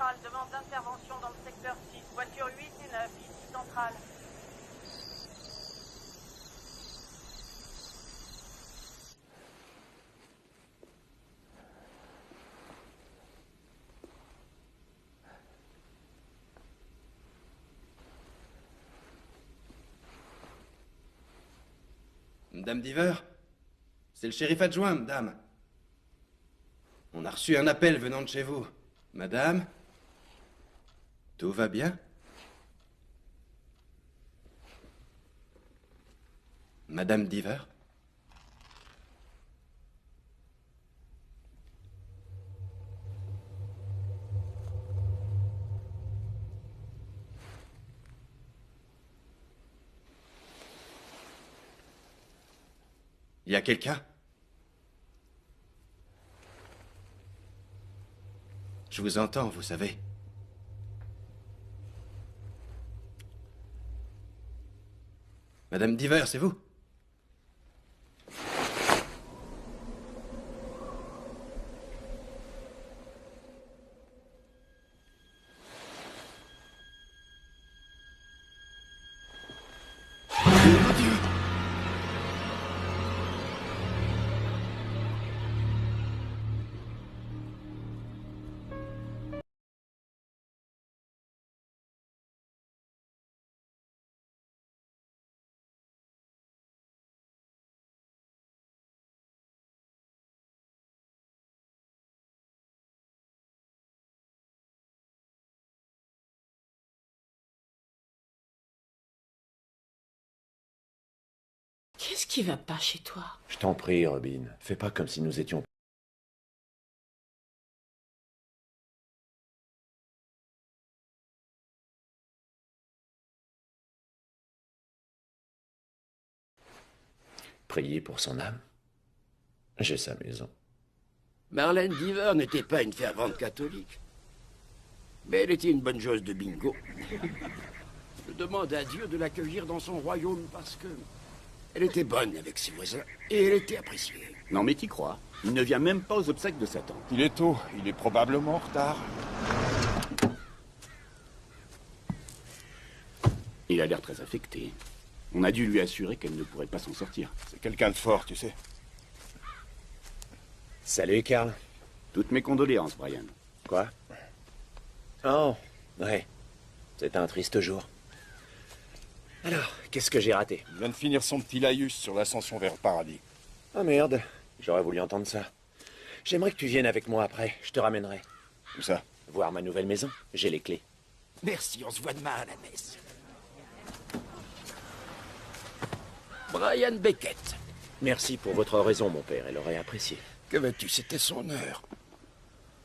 centrale demande d'intervention dans le secteur 6. Voiture 8 et 9, ici centrale. Madame Diver, c'est le shérif adjoint, madame. On a reçu un appel venant de chez vous. Madame, tout va bien? Madame Diver? Y a quelqu'un? Je vous entends, vous savez. Madame Diver, c'est vous? Mon Dieu! Qu'est-ce qui va pas chez toi? Je t'en prie, Robin. Fais pas comme si nous étions... Prier pour son âme. J'ai sa maison. Marlène Diver n'était pas une fervente catholique. Mais elle était une bonne joueuse de bingo. Je demande à Dieu de l'accueillir dans son royaume parce que... elle était bonne avec ses voisins et elle était appréciée. Non mais t'y crois? Il ne vient même pas aux obsèques de sa tante. Il est tôt, il est probablement en retard. Il a l'air très affecté. On a dû lui assurer qu'elle ne pourrait pas s'en sortir. C'est quelqu'un de fort, tu sais. Salut, Carl. Toutes mes condoléances, Brian. Quoi? Oh, ouais. C'est un triste jour. Alors, qu'est-ce que j'ai raté? Il vient de finir son petit laïus sur l'ascension vers le paradis. Ah merde, j'aurais voulu entendre ça. J'aimerais que tu viennes avec moi après, je te ramènerai. Où ça? Voir ma nouvelle maison, j'ai les clés. Merci, on se voit demain à la messe. Brian Beckett. Merci pour votre oraison, mon père, elle aurait apprécié. Que veux-tu, c'était son heure.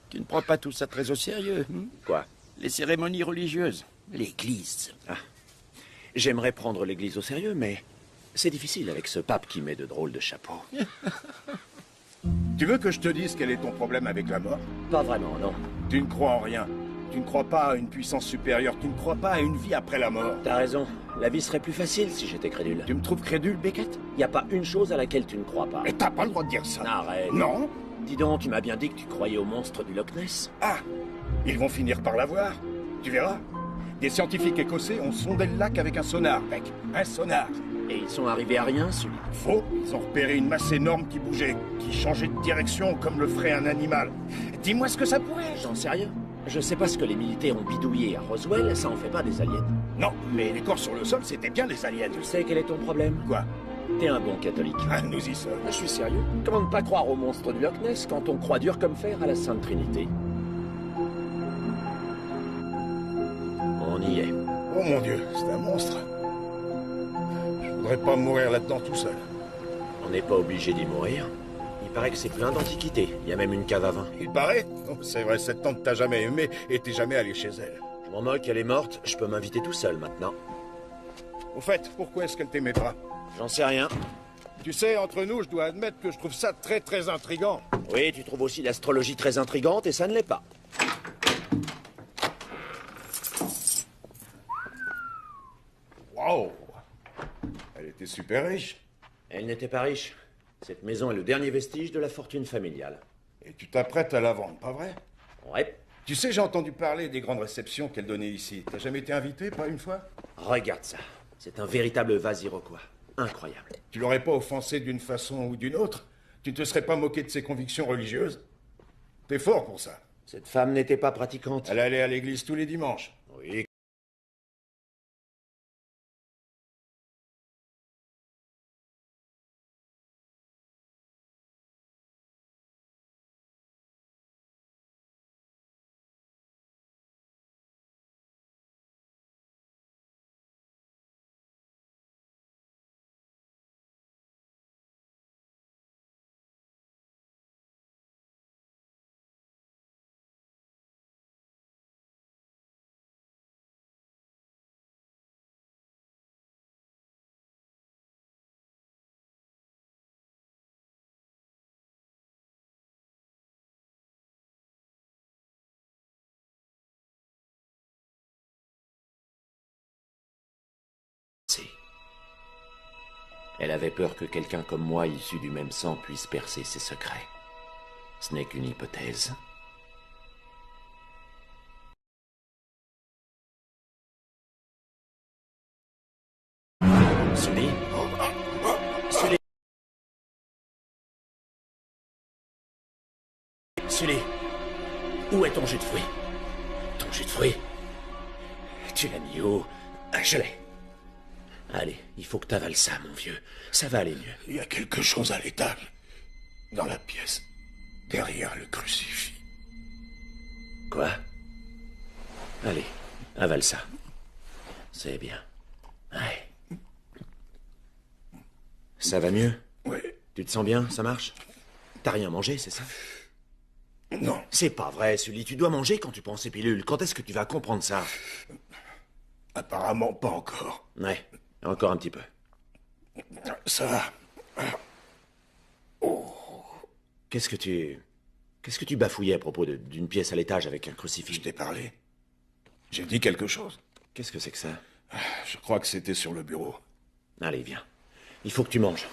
Tu ne prends pas tout ça très au sérieux, hein? Quoi? Les cérémonies religieuses, l'église. Ah. J'aimerais prendre l'église au sérieux, mais c'est difficile avec ce pape qui met de drôles de chapeaux. Tu veux que je te dise quel est ton problème avec la mort? Pas vraiment, non. Tu ne crois en rien. Tu ne crois pas à une puissance supérieure. Tu ne crois pas à une vie après la mort. T'as raison. La vie serait plus facile si j'étais crédule. Tu me trouves crédule, Beckett? Y a pas une chose à laquelle tu ne crois pas. Mais t'as pas le droit de dire ça. Arrête. Non? Dis donc, tu m'as bien dit que tu croyais au monstre du Loch Ness. Ah! Ils vont finir par la voir. Tu verras. Des scientifiques écossais ont sondé le lac avec un sonar, mec. Un sonar. Et ils sont arrivés à rien, celui. Faux. Ils ont repéré une masse énorme qui bougeait, qui changeait de direction comme le ferait un animal. Dis-moi ce que ça pourrait. J'en sais rien. Je sais pas ce que les militaires ont bidouillé à Roswell, ça en fait pas des aliens. Non, mais les corps sur le sol, c'était bien des aliens. Tu sais quel est ton problème? Quoi? T'es un bon catholique. Ah, nous y sommes. Je suis sérieux. Comment ne pas croire au monstre du Loch Ness quand on croit dur comme fer à la Sainte Trinité? On y est. Oh mon Dieu, c'est un monstre. Je voudrais pas mourir là-dedans tout seul. On n'est pas obligé d'y mourir. Il paraît que c'est plein d'antiquités. Il y a même une cave à vin. Il paraît? Oh, c'est vrai, cette tante t'a jamais aimé et t'es jamais allé chez elle. Je m'en moque, elle est morte. Je peux m'inviter tout seul maintenant. Au fait, pourquoi est-ce qu'elle t'aimait pas? J'en sais rien. Tu sais, entre nous, je dois admettre que je trouve ça très très intriguant. Oui, tu trouves aussi l'astrologie très intrigante et ça ne l'est pas. Wow! Elle était super riche. Elle n'était pas riche. Cette maison est le dernier vestige de la fortune familiale. Et tu t'apprêtes à la vendre, pas vrai? Ouais. Tu sais, j'ai entendu parler des grandes réceptions qu'elle donnait ici. T'as jamais été invité, pas une fois? Regarde ça. C'est un véritable vase iroquois. Incroyable. Tu l'aurais pas offensé d'une façon ou d'une autre? Tu ne te serais pas moqué de ses convictions religieuses? T'es fort pour ça. Cette femme n'était pas pratiquante. Elle allait à l'église tous les dimanches. Oui. Elle avait peur que quelqu'un comme moi, issu du même sang, puisse percer ses secrets. Ce n'est qu'une hypothèse. Sully? Sully? Sully? Où est ton jus de fruits? Ton jus de fruits? Tu l'as mis où? Ah, je l'ai. Allez, il faut que t'avales ça, mon vieux. Ça va aller mieux. Il y a quelque chose à l'étage. Dans la pièce. Derrière le crucifix. Quoi? Allez, avale ça. C'est bien. Ouais. Ça va mieux? Oui. Tu te sens bien? Ça marche? T'as rien mangé, c'est ça? Non. C'est pas vrai, Sully. Tu dois manger quand tu prends ces pilules. Quand est-ce que tu vas comprendre ça? Apparemment pas encore. Ouais, encore un petit peu. Ça va. Qu'est-ce que tu bafouillais à propos d'une pièce à l'étage avec un Je crucifix? t'ai parlé. J'ai dit quelque chose. Qu'est-ce que c'est que ça? Je crois que c'était sur le bureau. Allez, viens. Il faut que tu manges.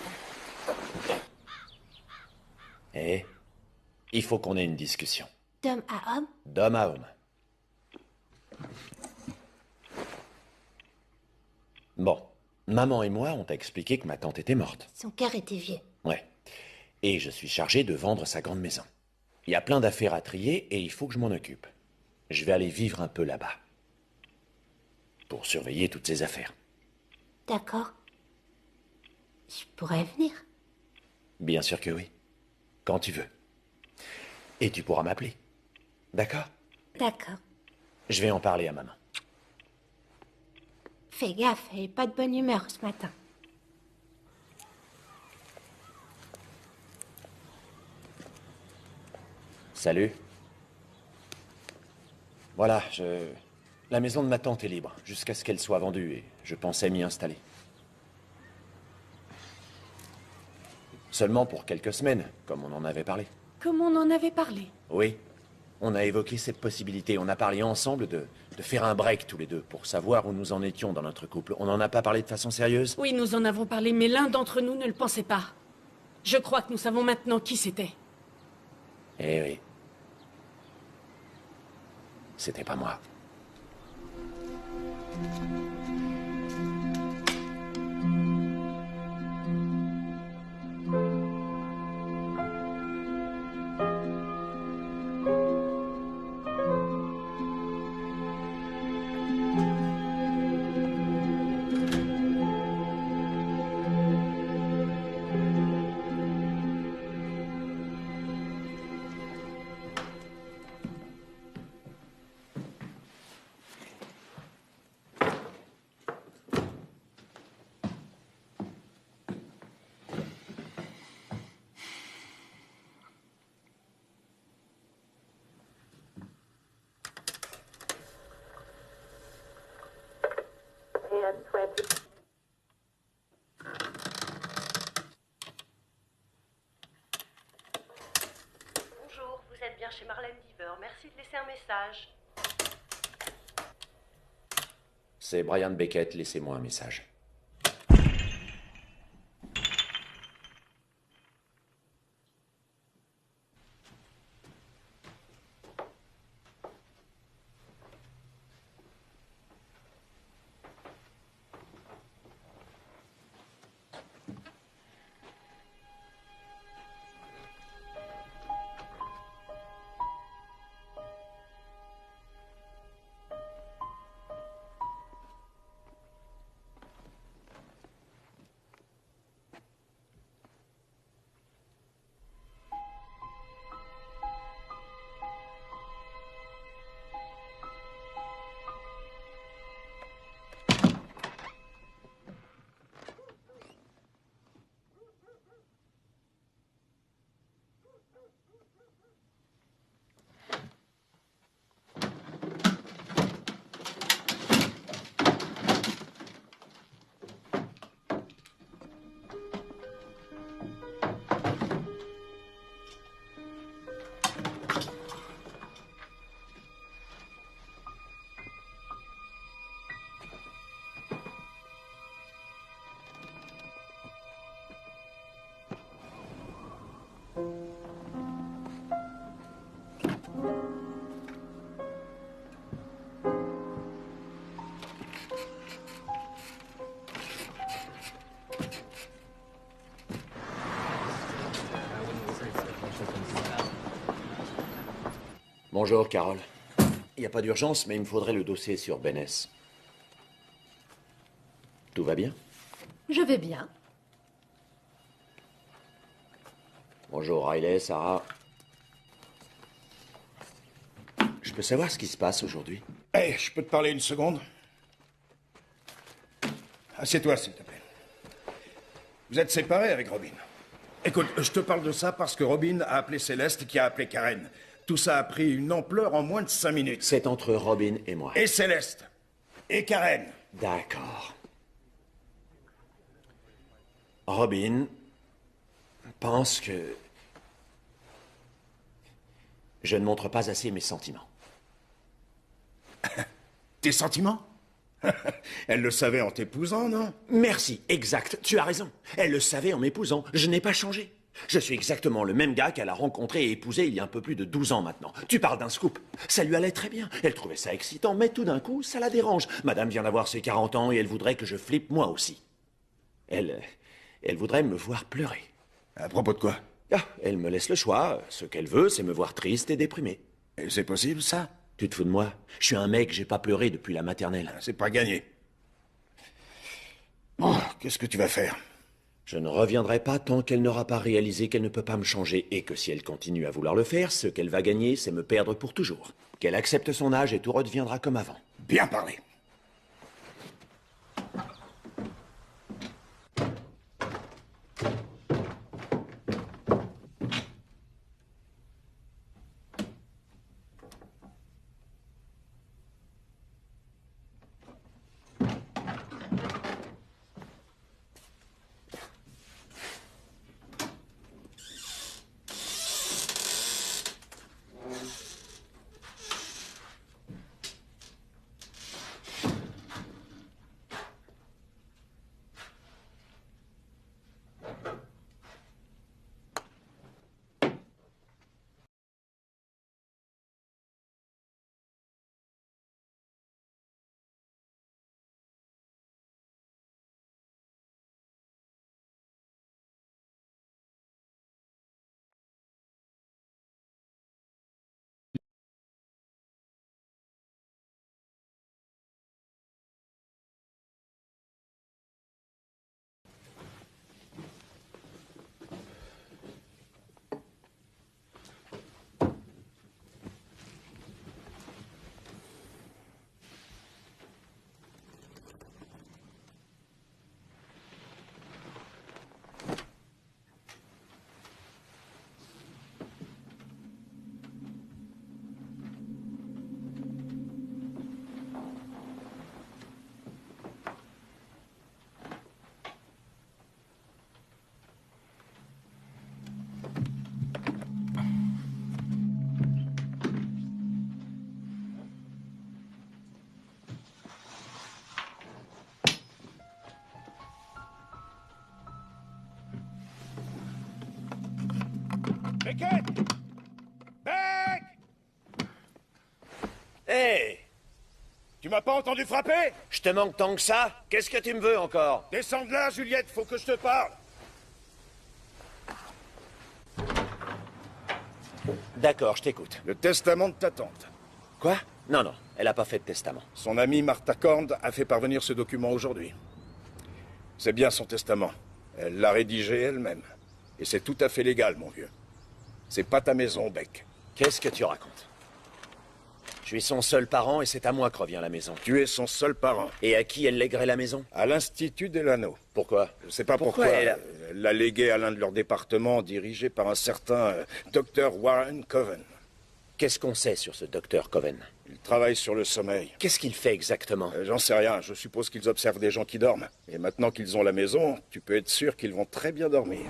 Eh, il faut qu'on ait une discussion. D'homme à homme? D'homme à homme. Bon, maman et moi, on t'a expliqué que ma tante était morte. Son cœur était vieux. Ouais. Et je suis chargé de vendre sa grande maison. Il y a plein d'affaires à trier et il faut que je m'en occupe. Je vais aller vivre un peu là-bas. Pour surveiller toutes ces affaires. D'accord. Je pourrais venir. Bien sûr que oui. Quand tu veux. Et tu pourras m'appeler. D'accord? D'accord. Je vais en parler à maman. Fais gaffe, elle est pas de bonne humeur ce matin. Salut. Voilà, la maison de ma tante est libre, jusqu'à ce qu'elle soit vendue, et je pensais m'y installer. Seulement pour quelques semaines, comme on en avait parlé. Comme on en avait parlé. Oui, on a évoqué cette possibilité. On a parlé ensemble de faire un break tous les deux, pour savoir où nous en étions dans notre couple. On n'en a pas parlé de façon sérieuse? Oui, nous en avons parlé, mais l'un d'entre nous ne le pensait pas. Je crois que nous savons maintenant qui c'était. Eh oui. C'était pas moi. Bonjour, vous êtes bien chez Marlène Diver. Merci de laisser un message. C'est Brian Beckett, laissez-moi un message. Bonjour, Carole. Il n'y a pas d'urgence, mais il me faudrait le dossier sur Benès. Tout va bien? Je vais bien. Bonjour, Riley, Sarah. Je peux savoir ce qui se passe aujourd'hui? Hey, je peux te parler une seconde? Assieds-toi, s'il te plaît. Vous êtes séparés avec Robin. Écoute, je te parle de ça parce que Robin a appelé Céleste qui a appelé Karen. Tout ça a pris une ampleur en moins de 5 minutes. C'est entre Robin et moi. Et Céleste. Et Karen. D'accord. Robin pense que je ne montre pas assez mes sentiments. Tes sentiments? Elle le savait en t'épousant, non? Merci, exact, tu as raison. Elle le savait en m'épousant, je n'ai pas changé. Je suis exactement le même gars qu'elle a rencontré et épousé il y a un peu plus de 12 ans maintenant. Tu parles d'un scoop. Ça lui allait très bien. Elle trouvait ça excitant, mais tout d'un coup, ça la dérange. Madame vient d'avoir ses 40 ans et elle voudrait que je flippe moi aussi. Elle voudrait me voir pleurer. À propos de quoi? Ah, elle me laisse le choix. Ce qu'elle veut, c'est me voir triste et déprimé. Et c'est possible, ça? Tu te fous de moi? Je suis un mec, j'ai pas pleuré depuis la maternelle. C'est pas gagné. Bon, qu'est-ce que tu vas faire? Je ne reviendrai pas tant qu'elle n'aura pas réalisé qu'elle ne peut pas me changer et que si elle continue à vouloir le faire, ce qu'elle va gagner, c'est me perdre pour toujours. Qu'elle accepte son âge et tout redeviendra comme avant. Bien parlé. Beckett! Beck! Hé! Tu m'as pas entendu frapper? Je te manque tant que ça? Qu'est-ce que tu me veux encore? Descends de là, Juliette, faut que je te parle. D'accord, je t'écoute. Le testament de ta tante. Quoi? Non, non, elle a pas fait de testament. Son amie Martha Korn a fait parvenir ce document aujourd'hui. C'est bien son testament. Elle l'a rédigé elle-même. Et c'est tout à fait légal, mon vieux. C'est pas ta maison, Beck. Qu'est-ce que tu racontes? Je suis son seul parent et c'est à moi que revient la maison. Tu es son seul parent. Et à qui elle lèguerait la maison? À l'Institut Delano. Pourquoi? Je sais pas pourquoi. Elle l'a légué à l'un de leurs départements dirigé par un certain Dr. Warren Coven. Qu'est-ce qu'on sait sur ce docteur Coven? Il travaille sur le sommeil. Qu'est-ce qu'il fait exactement? J'en sais rien. Je suppose qu'ils observent des gens qui dorment. Et maintenant qu'ils ont la maison, tu peux être sûr qu'ils vont très bien dormir.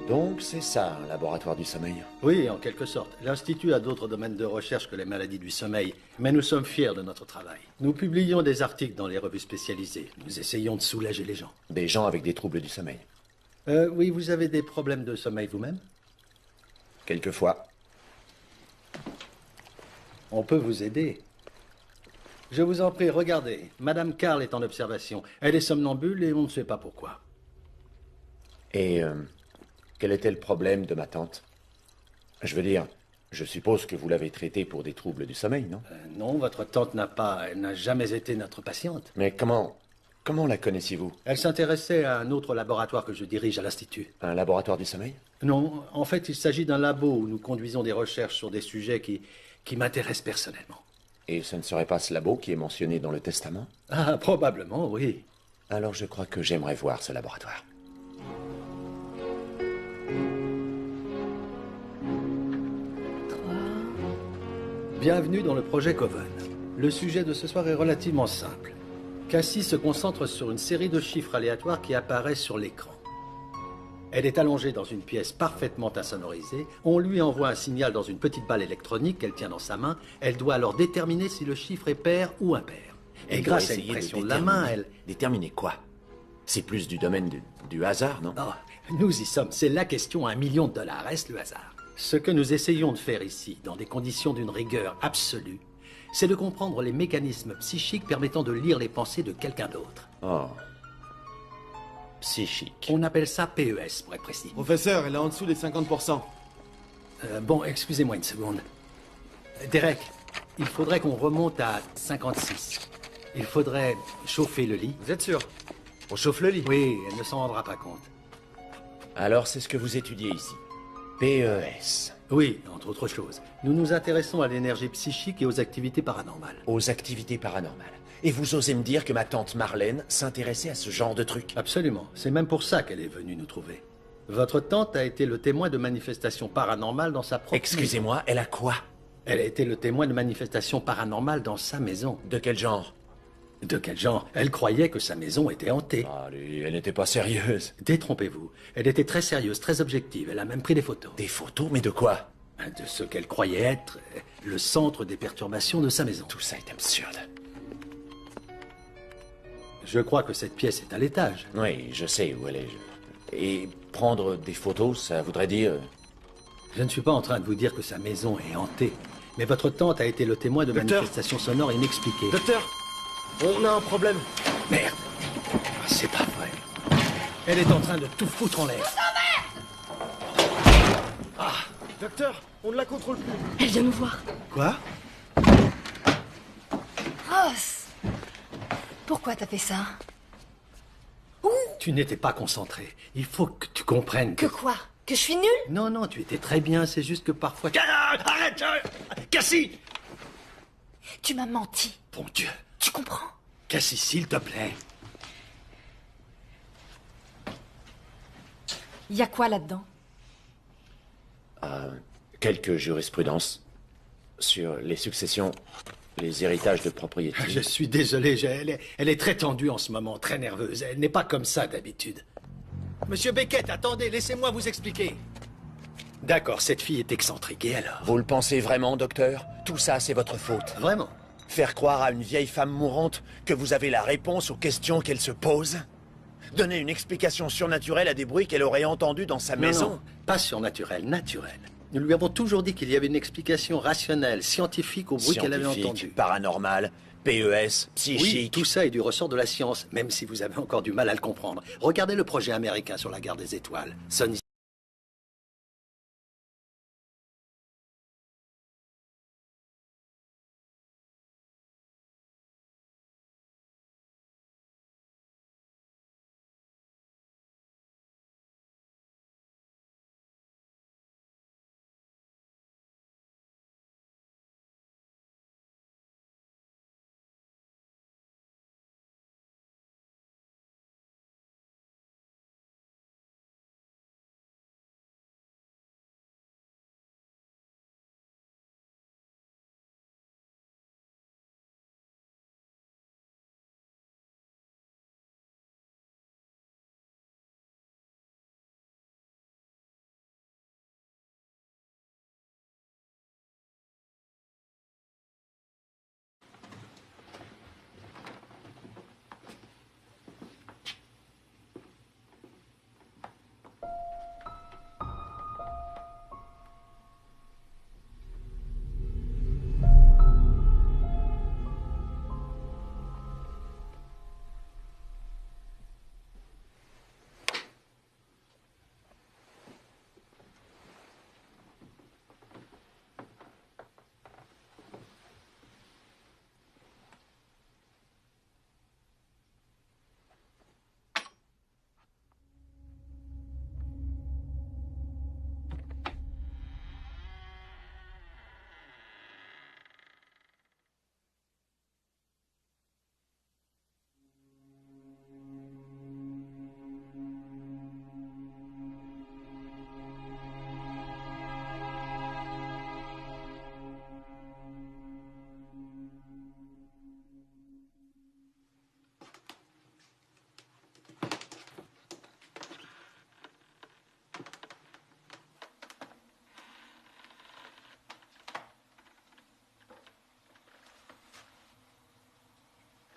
Donc c'est ça, un laboratoire du sommeil? Oui, en quelque sorte. L'Institut a d'autres domaines de recherche que les maladies du sommeil, mais nous sommes fiers de notre travail. Nous publions des articles dans les revues spécialisées. Nous essayons de soulager les gens. Des gens avec des troubles du sommeil? Oui, vous avez des problèmes de sommeil vous-même? Quelquefois. On peut vous aider. Je vous en prie, regardez. Madame Carl est en observation. Elle est somnambule et on ne sait pas pourquoi. Et quel était le problème de ma tante? Je veux dire, je suppose que vous l'avez traitée pour des troubles du sommeil, non? Non, votre tante elle n'a jamais été notre patiente. Mais comment la connaissiez-vous? Elle s'intéressait à un autre laboratoire que je dirige à l'Institut. Un laboratoire du sommeil? Non, en fait, il s'agit d'un labo où nous conduisons des recherches sur des sujets qui m'intéressent personnellement. Et ce ne serait pas ce labo qui est mentionné dans le testament? Ah, probablement, oui. Alors je crois que j'aimerais voir ce laboratoire. Bienvenue dans le projet Coven. Le sujet de ce soir est relativement simple. Cassie se concentre sur une série de chiffres aléatoires qui apparaissent sur l'écran. Elle est allongée dans une pièce parfaitement insonorisée. On lui envoie un signal dans une petite balle électronique qu'elle tient dans sa main. Elle doit alors déterminer si le chiffre est pair ou impair. Et grâce à une pression de la main, elle... Déterminer quoi? C'est plus du domaine du hasard, non? Ah, nous y sommes. C'est la question à $1 million. Est-ce le hasard? Ce que nous essayons de faire ici, dans des conditions d'une rigueur absolue, c'est de comprendre les mécanismes psychiques permettant de lire les pensées de quelqu'un d'autre. Oh. Psychique. On appelle ça PES, pour être précis. Professeur, elle est en dessous des 50%. Bon, excusez-moi une seconde. Derek, il faudrait qu'on remonte à 56. Il faudrait chauffer le lit. Vous êtes sûr? On chauffe le lit? Oui, elle ne s'en rendra pas compte. Alors c'est ce que vous étudiez ici. PES. Oui, entre autres choses. Nous nous intéressons à l'énergie psychique et aux activités paranormales. Aux activités paranormales. Et vous osez me dire que ma tante Marlène s'intéressait à ce genre de truc? Absolument. C'est même pour ça qu'elle est venue nous trouver. Votre tante a été le témoin de manifestations paranormales dans sa propre maison. Excusez-moi, elle a quoi? Elle a été le témoin de manifestations paranormales dans sa maison. De quel genre? De quel genre? Elle croyait que sa maison était hantée. Allez, elle n'était pas sérieuse. Détrompez-vous. Elle était très sérieuse, très objective. Elle a même pris des photos. Des photos? Mais de quoi? De ce qu'elle croyait être le centre des perturbations de sa maison. Tout ça est absurde. Je crois que cette pièce est à l'étage. Oui, je sais où elle est. Et prendre des photos, ça voudrait dire... Je ne suis pas en train de vous dire que sa maison est hantée. Mais votre tante a été le témoin de manifestations sonores inexpliquées. Docteur, on a un problème. Merde. C'est pas vrai. Elle est en train de tout foutre en l'air. Docteur, on ne la contrôle plus. Elle vient nous voir. Quoi? Ross! Pourquoi t'as fait ça? Tu n'étais pas concentré. Il faut que tu comprennes Que quoi? Que je suis nulle? Non, non, tu étais très bien. C'est juste que parfois... Arrête! Cassie! Tu m'as menti. Bon Dieu. Tu comprends? Cassie, s'il te plaît. Y a quoi là-dedans? Quelques jurisprudences sur les successions, les héritages de propriété. Je suis désolé, elle est très tendue en ce moment, très nerveuse. Elle n'est pas comme ça d'habitude. Monsieur Beckett, attendez, laissez-moi vous expliquer. D'accord, cette fille est excentrique, et alors? Vous le pensez vraiment, docteur? Tout ça, c'est votre faute. Vraiment? Faire croire à une vieille femme mourante que vous avez la réponse aux questions qu'elle se pose? Donner une explication surnaturelle à des bruits qu'elle aurait entendus dans sa maison? Non, pas surnaturel, naturel. Nous lui avons toujours dit qu'il y avait une explication rationnelle, scientifique au bruit qu'elle avait entendu. Paranormal, PES, psychique... Oui, tout ça est du ressort de la science, même si vous avez encore du mal à le comprendre. Regardez le projet américain sur la guerre des étoiles. Sonny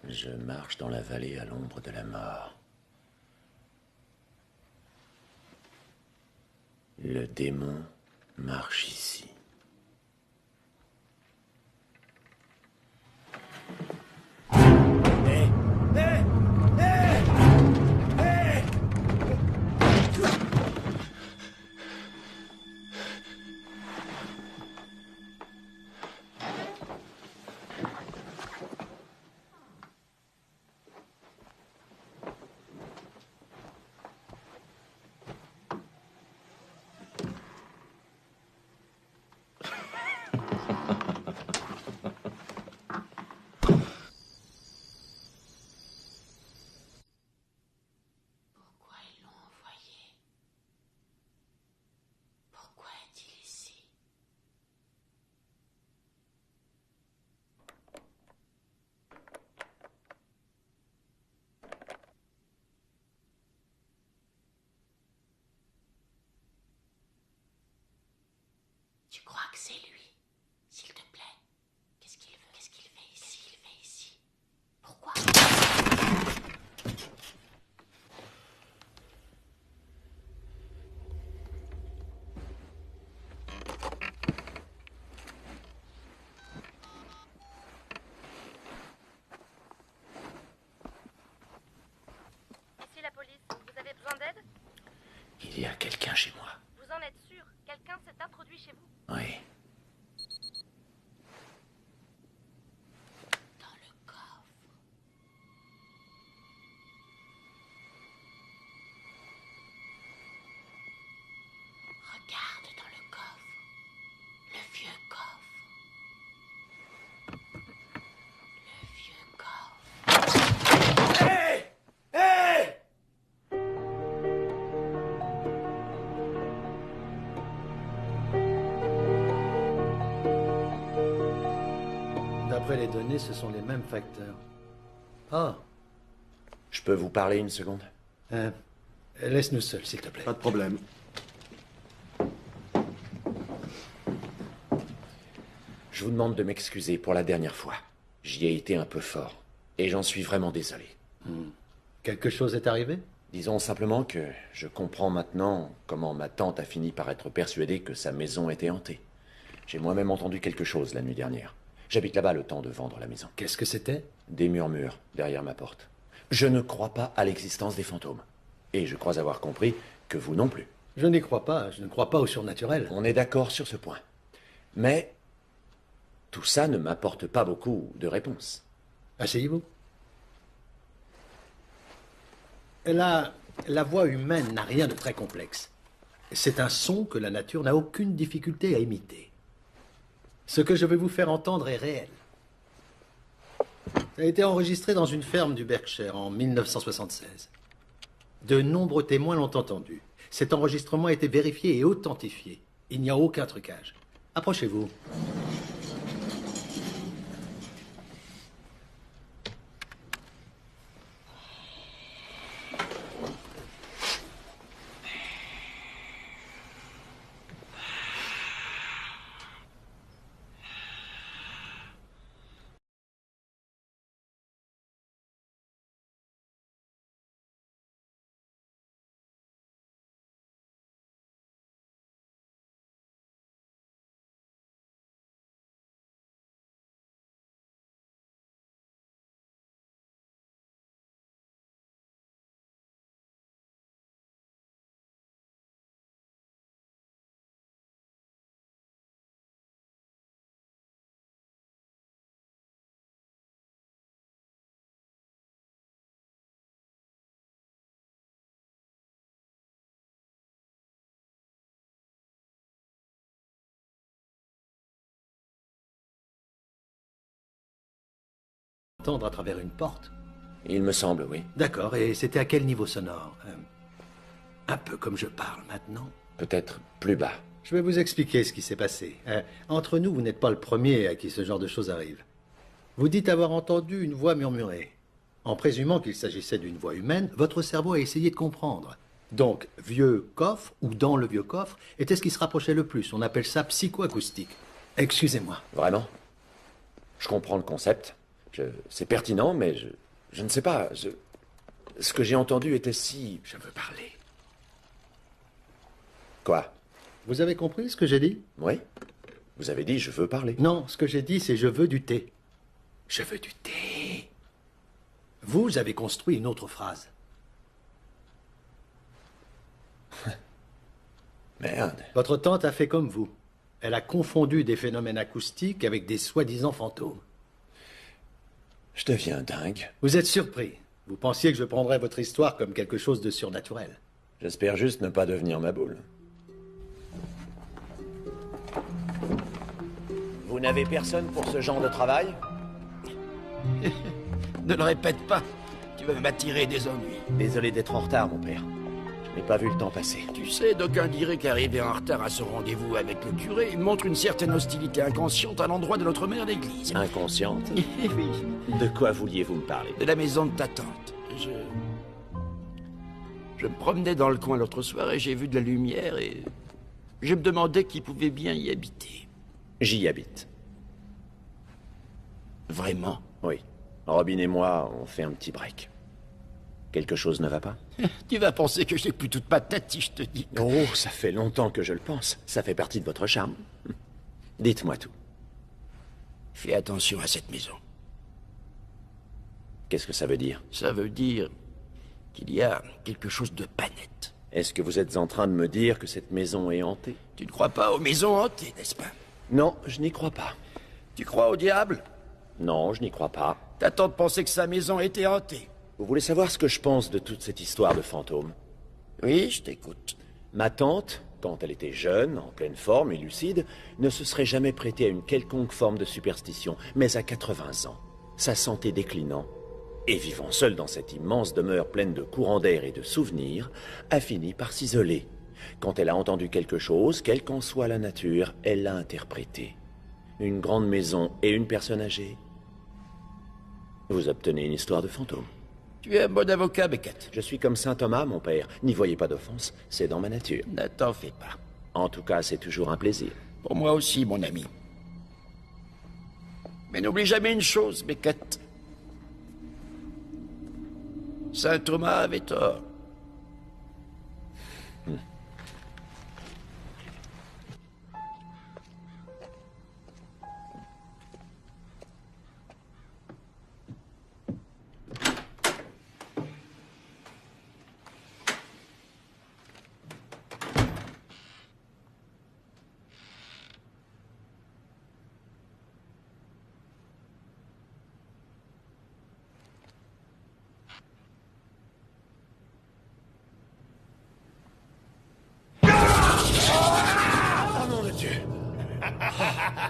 Je marche dans la vallée à l'ombre de la mort. Le démon marche ici. Tu crois que c'est lui? S'il te plaît. Qu'est-ce qu'il veut? Qu'est-ce qu'il fait ici? Qu'est-ce qu'il fait ici? Pourquoi? Ici la police, vous avez besoin d'aide? Il y a quelqu'un chez moi. Vous en êtes sûr? Quelqu'un s'est introduit chez vous? Oui. Regarde dans le coffre. Le vieux coffre. Le vieux coffre. Hé! Hé! D'après les données, ce sont les mêmes facteurs. Ah, Je peux vous parler une seconde? laisse-nous seuls, s'il te plaît. Pas de problème. Je vous demande de m'excuser pour la dernière fois. J'y ai été un peu fort. Et j'en suis vraiment désolé. Quelque chose est arrivé? Disons simplement que je comprends maintenant comment ma tante a fini par être persuadée que sa maison était hantée. J'ai moi-même entendu quelque chose la nuit dernière. J'habite là-bas le temps de vendre la maison. Qu'est-ce que c'était? Des murmures derrière ma porte. Je ne crois pas à l'existence des fantômes. Et je crois avoir compris que vous non plus. Je n'y crois pas. Je ne crois pas au surnaturel. On est d'accord sur ce point. Mais tout ça ne m'apporte pas beaucoup de réponses. Asseyez-vous. La voix humaine n'a rien de très complexe. C'est un son que la nature n'a aucune difficulté à imiter. Ce que je vais vous faire entendre est réel. Ça a été enregistré dans une ferme du Berkshire en 1976. De nombreux témoins l'ont entendu. Cet enregistrement a été vérifié et authentifié. Il n'y a aucun trucage. Approchez-vous. Entendre à travers une porte? Il me semble, oui. D'accord, et c'était à quel niveau sonore? Un peu comme je parle maintenant. Peut-être plus bas. Je vais vous expliquer ce qui s'est passé. Entre nous, vous n'êtes pas le premier à qui ce genre de choses arrive. Vous dites avoir entendu une voix murmurer. En présumant qu'il s'agissait d'une voix humaine, votre cerveau a essayé de comprendre. Donc, vieux coffre, ou dans le vieux coffre, était ce qui se rapprochait le plus. On appelle ça psychoacoustique. Excusez-moi. Vraiment? Je comprends le concept, C'est pertinent, mais je ne sais pas. Ce que j'ai entendu était si... Je veux parler. Quoi? Vous avez compris ce que j'ai dit? Oui. Vous avez dit « je veux parler ». Non, ce que j'ai dit, c'est « je veux du thé ». Je veux du thé. Vous avez construit une autre phrase. Merde. Votre tante a fait comme vous. Elle a confondu des phénomènes acoustiques avec des soi-disant fantômes. Je deviens dingue. Vous êtes surpris. Vous pensiez que je prendrais votre histoire comme quelque chose de surnaturel. J'espère juste ne pas devenir ma boule. Vous n'avez personne pour ce genre de travail? Ne le répète pas. Tu vas m'attirer des ennuis. Désolé d'être en retard, mon père. Je n'ai pas vu le temps passer. Tu sais, d'aucuns diraient qu'arriver en retard à ce rendez-vous avec le curé montre une certaine hostilité inconsciente à l'endroit de notre mère d'église. Inconsciente? Oui. De quoi vouliez-vous me parler? De la maison de ta tante. Je me promenais dans le coin l'autre soir et j'ai vu de la lumière et je me demandais qui pouvait bien y habiter. J'y habite. Vraiment? Oui. Robin et moi, on fait un petit break. Quelque chose ne va pas? Tu vas penser que j'ai plus toute ma tête si je te dis. Oh, ça fait longtemps que je le pense. Ça fait partie de votre charme. Dites-moi tout. Fais attention à cette maison. Qu'est-ce que ça veut dire? Ça veut dire qu'il y a quelque chose de pas net. Est-ce que vous êtes en train de me dire que cette maison est hantée? Tu ne crois pas aux maisons hantées, n'est-ce pas? Non, je n'y crois pas. Tu crois au diable? Non, je n'y crois pas. Ta tante pensait que sa maison était hantée. Vous voulez savoir ce que je pense de toute cette histoire de fantômes? Oui, je t'écoute. Ma tante, quand elle était jeune, en pleine forme et lucide, ne se serait jamais prêtée à une quelconque forme de superstition, mais à 80 ans, sa santé déclinant, et vivant seule dans cette immense demeure pleine de courants d'air et de souvenirs, a fini par s'isoler. Quand elle a entendu quelque chose, quelle qu'en soit la nature, elle l'a interprété. Une grande maison et une personne âgée. Vous obtenez une histoire de fantôme. Tu es un bon avocat, Beckett. Je suis comme saint Thomas, mon père. N'y voyez pas d'offense, c'est dans ma nature. Ne t'en fais pas. En tout cas, c'est toujours un plaisir. Pour moi aussi, mon ami. Mais n'oublie jamais une chose, Beckett. Saint Thomas avait tort.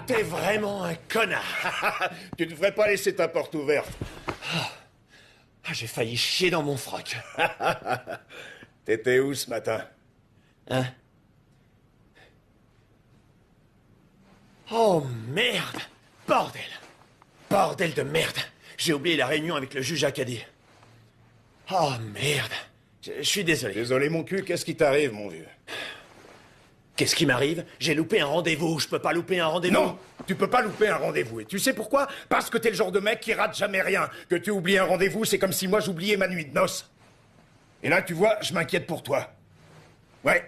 T'es vraiment un connard. Tu ne devrais pas laisser ta porte ouverte. J'ai failli chier dans mon froc. T'étais où ce matin? Hein? Oh merde! Bordel! Bordel de merde! J'ai oublié la réunion avec le juge Acadie. Oh merde! Je suis désolé. Désolé mon cul, qu'est-ce qui t'arrive mon vieux? Qu'est-ce qui m'arrive? J'ai loupé un rendez-vous. Je peux pas louper un rendez-vous. Non, tu peux pas louper un rendez-vous. Et tu sais pourquoi? Parce que t'es le genre de mec qui rate jamais rien. Que tu oublies un rendez-vous, c'est comme si moi j'oubliais ma nuit de noces. Et là, tu vois, je m'inquiète pour toi. Ouais.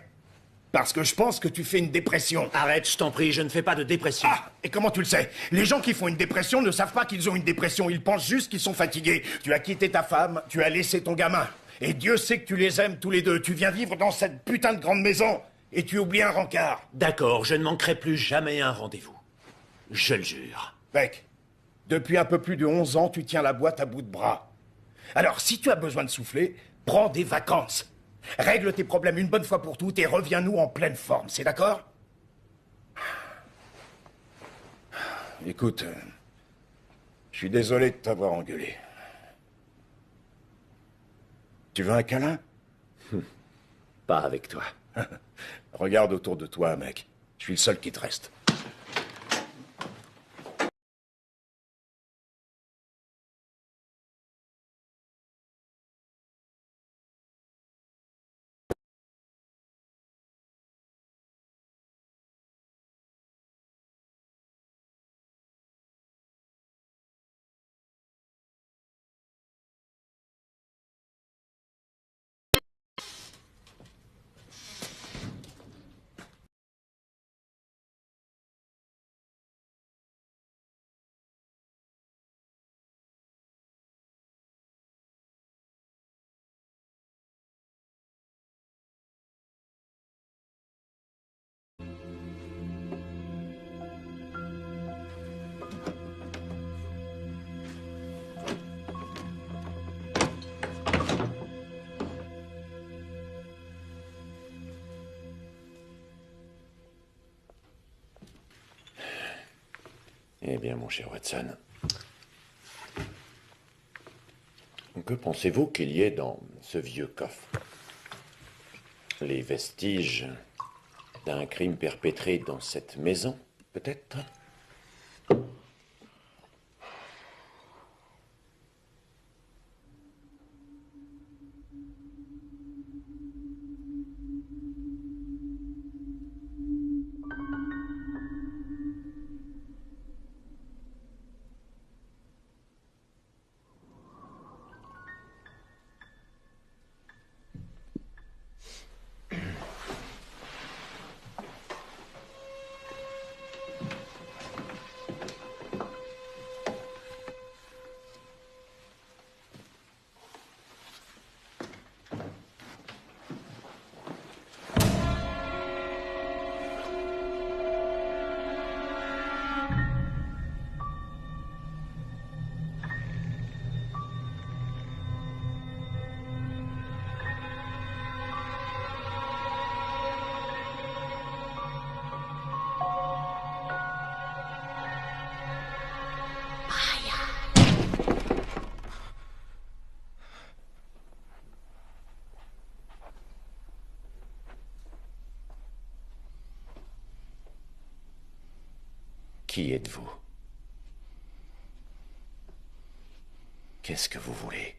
Parce que je pense que tu fais une dépression. Arrête, je t'en prie, je ne fais pas de dépression. Ah, et comment tu le sais? Les gens qui font une dépression ne savent pas qu'ils ont une dépression. Ils pensent juste qu'ils sont fatigués. Tu as quitté ta femme, tu as laissé ton gamin. Et Dieu sait que tu les aimes tous les deux. Tu viens vivre dans cette putain de grande maison. Et tu oublies un rencard. D'accord, je ne manquerai plus jamais un rendez-vous. Je le jure. Beck, depuis un peu plus de 11 ans, tu tiens la boîte à bout de bras. Alors, si tu as besoin de souffler, prends des vacances. Règle tes problèmes une bonne fois pour toutes et reviens-nous en pleine forme, c'est d'accord? Écoute, je suis désolé de t'avoir engueulé. Tu veux un câlin? Pas avec toi. Regarde autour de toi, mec. Je suis le seul qui te reste. Eh bien, mon cher Watson, que pensez-vous qu'il y ait dans ce vieux coffre? Les vestiges d'un crime perpétré dans cette maison, peut-être? Qui êtes-vous? Qu'est-ce que vous voulez?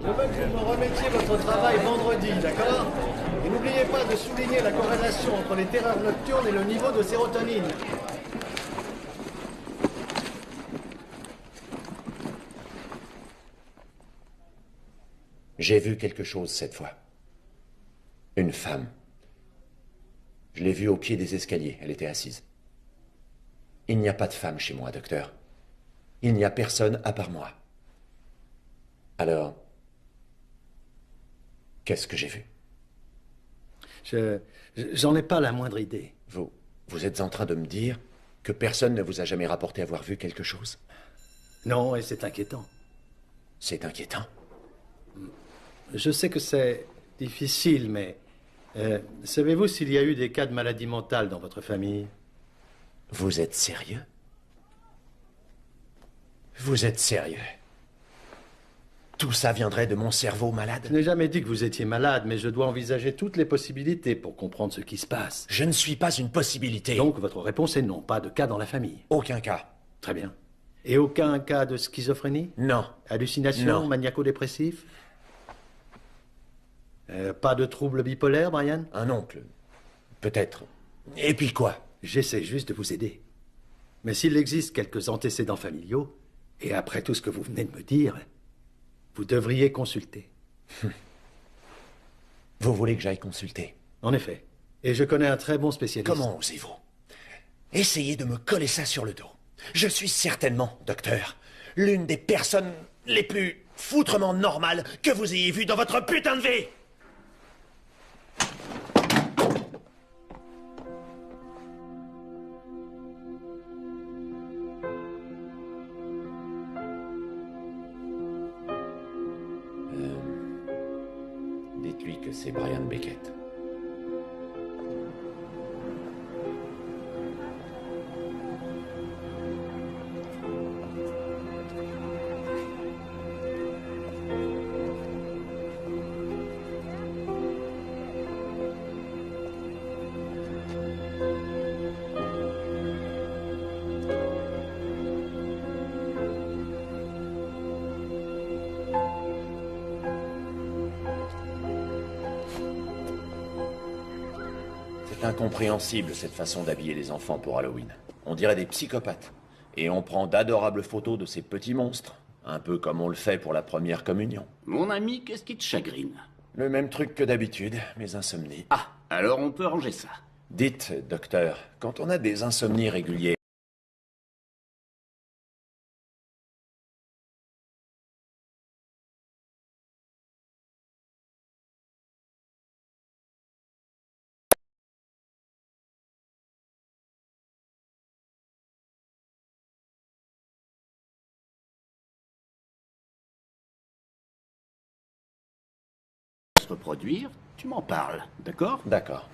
Je veux que vous me remettiez votre travail vendredi, d'accord? Et n'oubliez pas de souligner la corrélation entre les terreurs nocturnes et le niveau de sérotonine. J'ai vu quelque chose cette fois. Une femme. Je l'ai vue au pied des escaliers. Elle était assise. Il n'y a pas de femme chez moi, docteur. Il n'y a personne à part moi. Alors, qu'est-ce que j'ai vu? J'en ai pas la moindre idée. Vous êtes en train de me dire que personne ne vous a jamais rapporté avoir vu quelque chose? Non, et c'est inquiétant. C'est inquiétant? Je sais que c'est difficile, mais... savez-vous s'il y a eu des cas de maladie mentale dans votre famille? Vous êtes sérieux? Vous êtes sérieux? Tout ça viendrait de mon cerveau malade? Je n'ai jamais dit que vous étiez malade, mais je dois envisager toutes les possibilités pour comprendre ce qui se passe. Je ne suis pas une possibilité. Donc votre réponse est non, pas de cas dans la famille? Aucun cas. Très bien. Et aucun cas de schizophrénie? Non. Hallucination? Non. Maniaco-dépressif? Pas de trouble bipolaire, Brian? Un oncle. Peut-être. Et puis quoi? J'essaie juste de vous aider. Mais s'il existe quelques antécédents familiaux, et après tout ce que vous venez de me dire, vous devriez consulter. Vous voulez que j'aille consulter? En effet. Et je connais un très bon spécialiste. Comment osez-vous? Essayez de me coller ça sur le dos. Je suis certainement, docteur, l'une des personnes les plus foutrement normales que vous ayez vues dans votre putain de vie! Dites-lui que c'est Brian Beckett. C'est incompréhensible, cette façon d'habiller les enfants pour Halloween. On dirait des psychopathes. Et on prend d'adorables photos de ces petits monstres. Un peu comme on le fait pour la première communion. Mon ami, qu'est-ce qui te chagrine? Le même truc que d'habitude, mes insomnies. Ah, alors on peut ranger ça. Dites, docteur, quand on a des insomnies régulières, Se reproduire, tu m'en parles, d'accord? D'accord.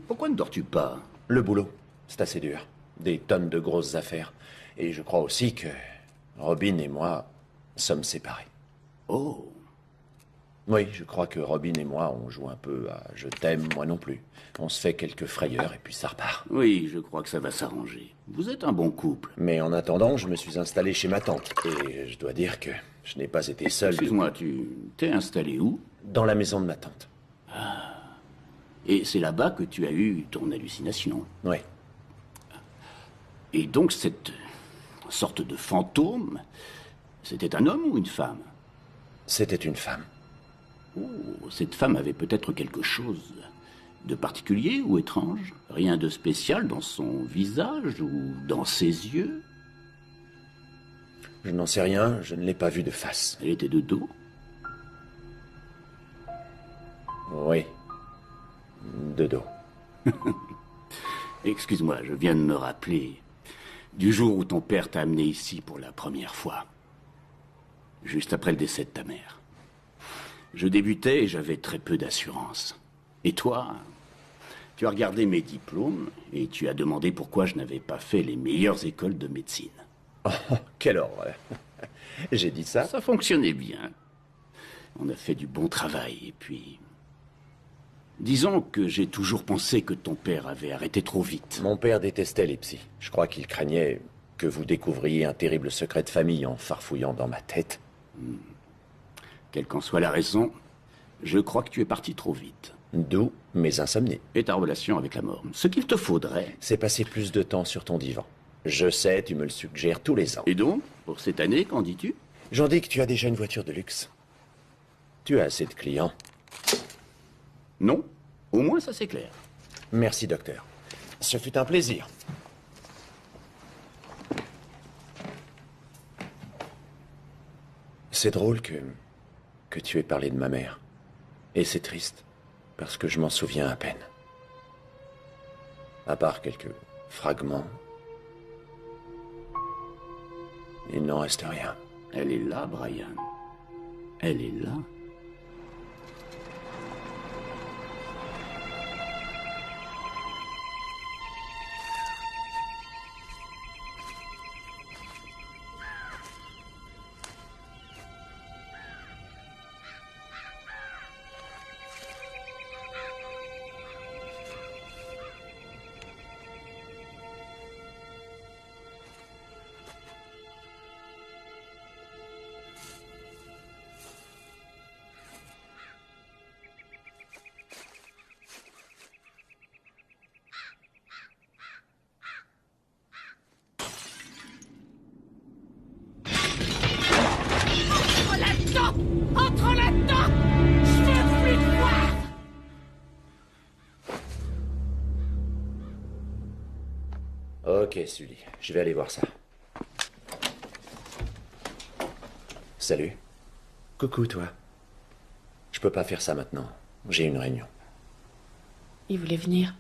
Pourquoi ne dors-tu pas? Le boulot, c'est assez dur. Des tonnes de grosses affaires. Et je crois aussi que Robin et moi sommes séparés. Oh. Oui, je crois que Robin et moi, on joue un peu à « je t'aime, moi non plus ». On se fait quelques frayeurs et puis ça repart. Oui, je crois que ça va s'arranger. Vous êtes un bon couple. Mais en attendant, je me suis installé chez ma tante. Et je dois dire que je n'ai pas été seul. Excuse-moi, tu t'es installé où? Dans la maison de ma tante. Ah. Et c'est là-bas que tu as eu ton hallucination. Oui. Et donc cette sorte de fantôme, c'était un homme ou une femme? C'était une femme. Oh, cette femme avait peut-être quelque chose de particulier ou étrange? Rien de spécial dans son visage ou dans ses yeux? Je n'en sais rien, je ne l'ai pas vue de face. Elle était de dos? Oui. De dos. Excuse-moi, je viens de me rappeler du jour où ton père t'a amené ici pour la première fois. Juste après le décès de ta mère. Je débutais et j'avais très peu d'assurance. Et toi, tu as regardé mes diplômes et tu as demandé pourquoi je n'avais pas fait les meilleures écoles de médecine. Oh, quelle horreur. J'ai dit ça? Ça fonctionnait bien. On a fait du bon travail et puis... Disons que j'ai toujours pensé que ton père avait arrêté trop vite. Mon père détestait les psys. Je crois qu'il craignait que vous découvriez un terrible secret de famille en farfouillant dans ma tête. Quelle qu'en soit la raison, je crois que tu es parti trop vite. D'où mes insomnies. Et ta relation avec la mort. Ce qu'il te faudrait... c'est passer plus de temps sur ton divan. Je sais, tu me le suggères tous les ans. Et donc, pour cette année, qu'en dis-tu? J'en dis que tu as déjà une voiture de luxe. Tu as assez de clients. Non, au moins ça c'est clair. Merci, docteur. Ce fut un plaisir. C'est drôle que tu aies parlé de ma mère. Et c'est triste, parce que je m'en souviens à peine. À part quelques fragments, il n'en reste rien. Elle est là, Brian. Elle est là. Entre là-dedans! Je veux plus te voir! Ok, Sully, je vais aller voir ça. Salut. Coucou, toi. Je peux pas faire ça maintenant. J'ai une réunion. Il voulait venir.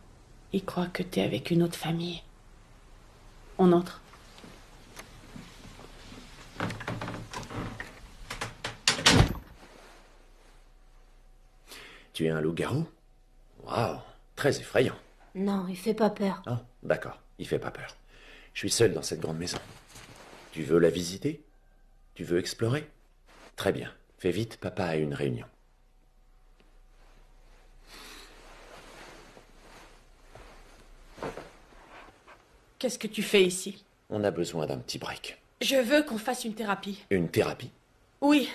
Il croit que t'es avec une autre famille. On entre. Tu es un loup-garou? Waouh, très effrayant. Non, il fait pas peur. Oh, d'accord, il fait pas peur. Je suis seul dans cette grande maison. Tu veux la visiter? Tu veux explorer? Très bien, fais vite, papa a une réunion. Qu'est-ce que tu fais ici? On a besoin d'un petit break. Je veux qu'on fasse une thérapie. Une thérapie? Oui.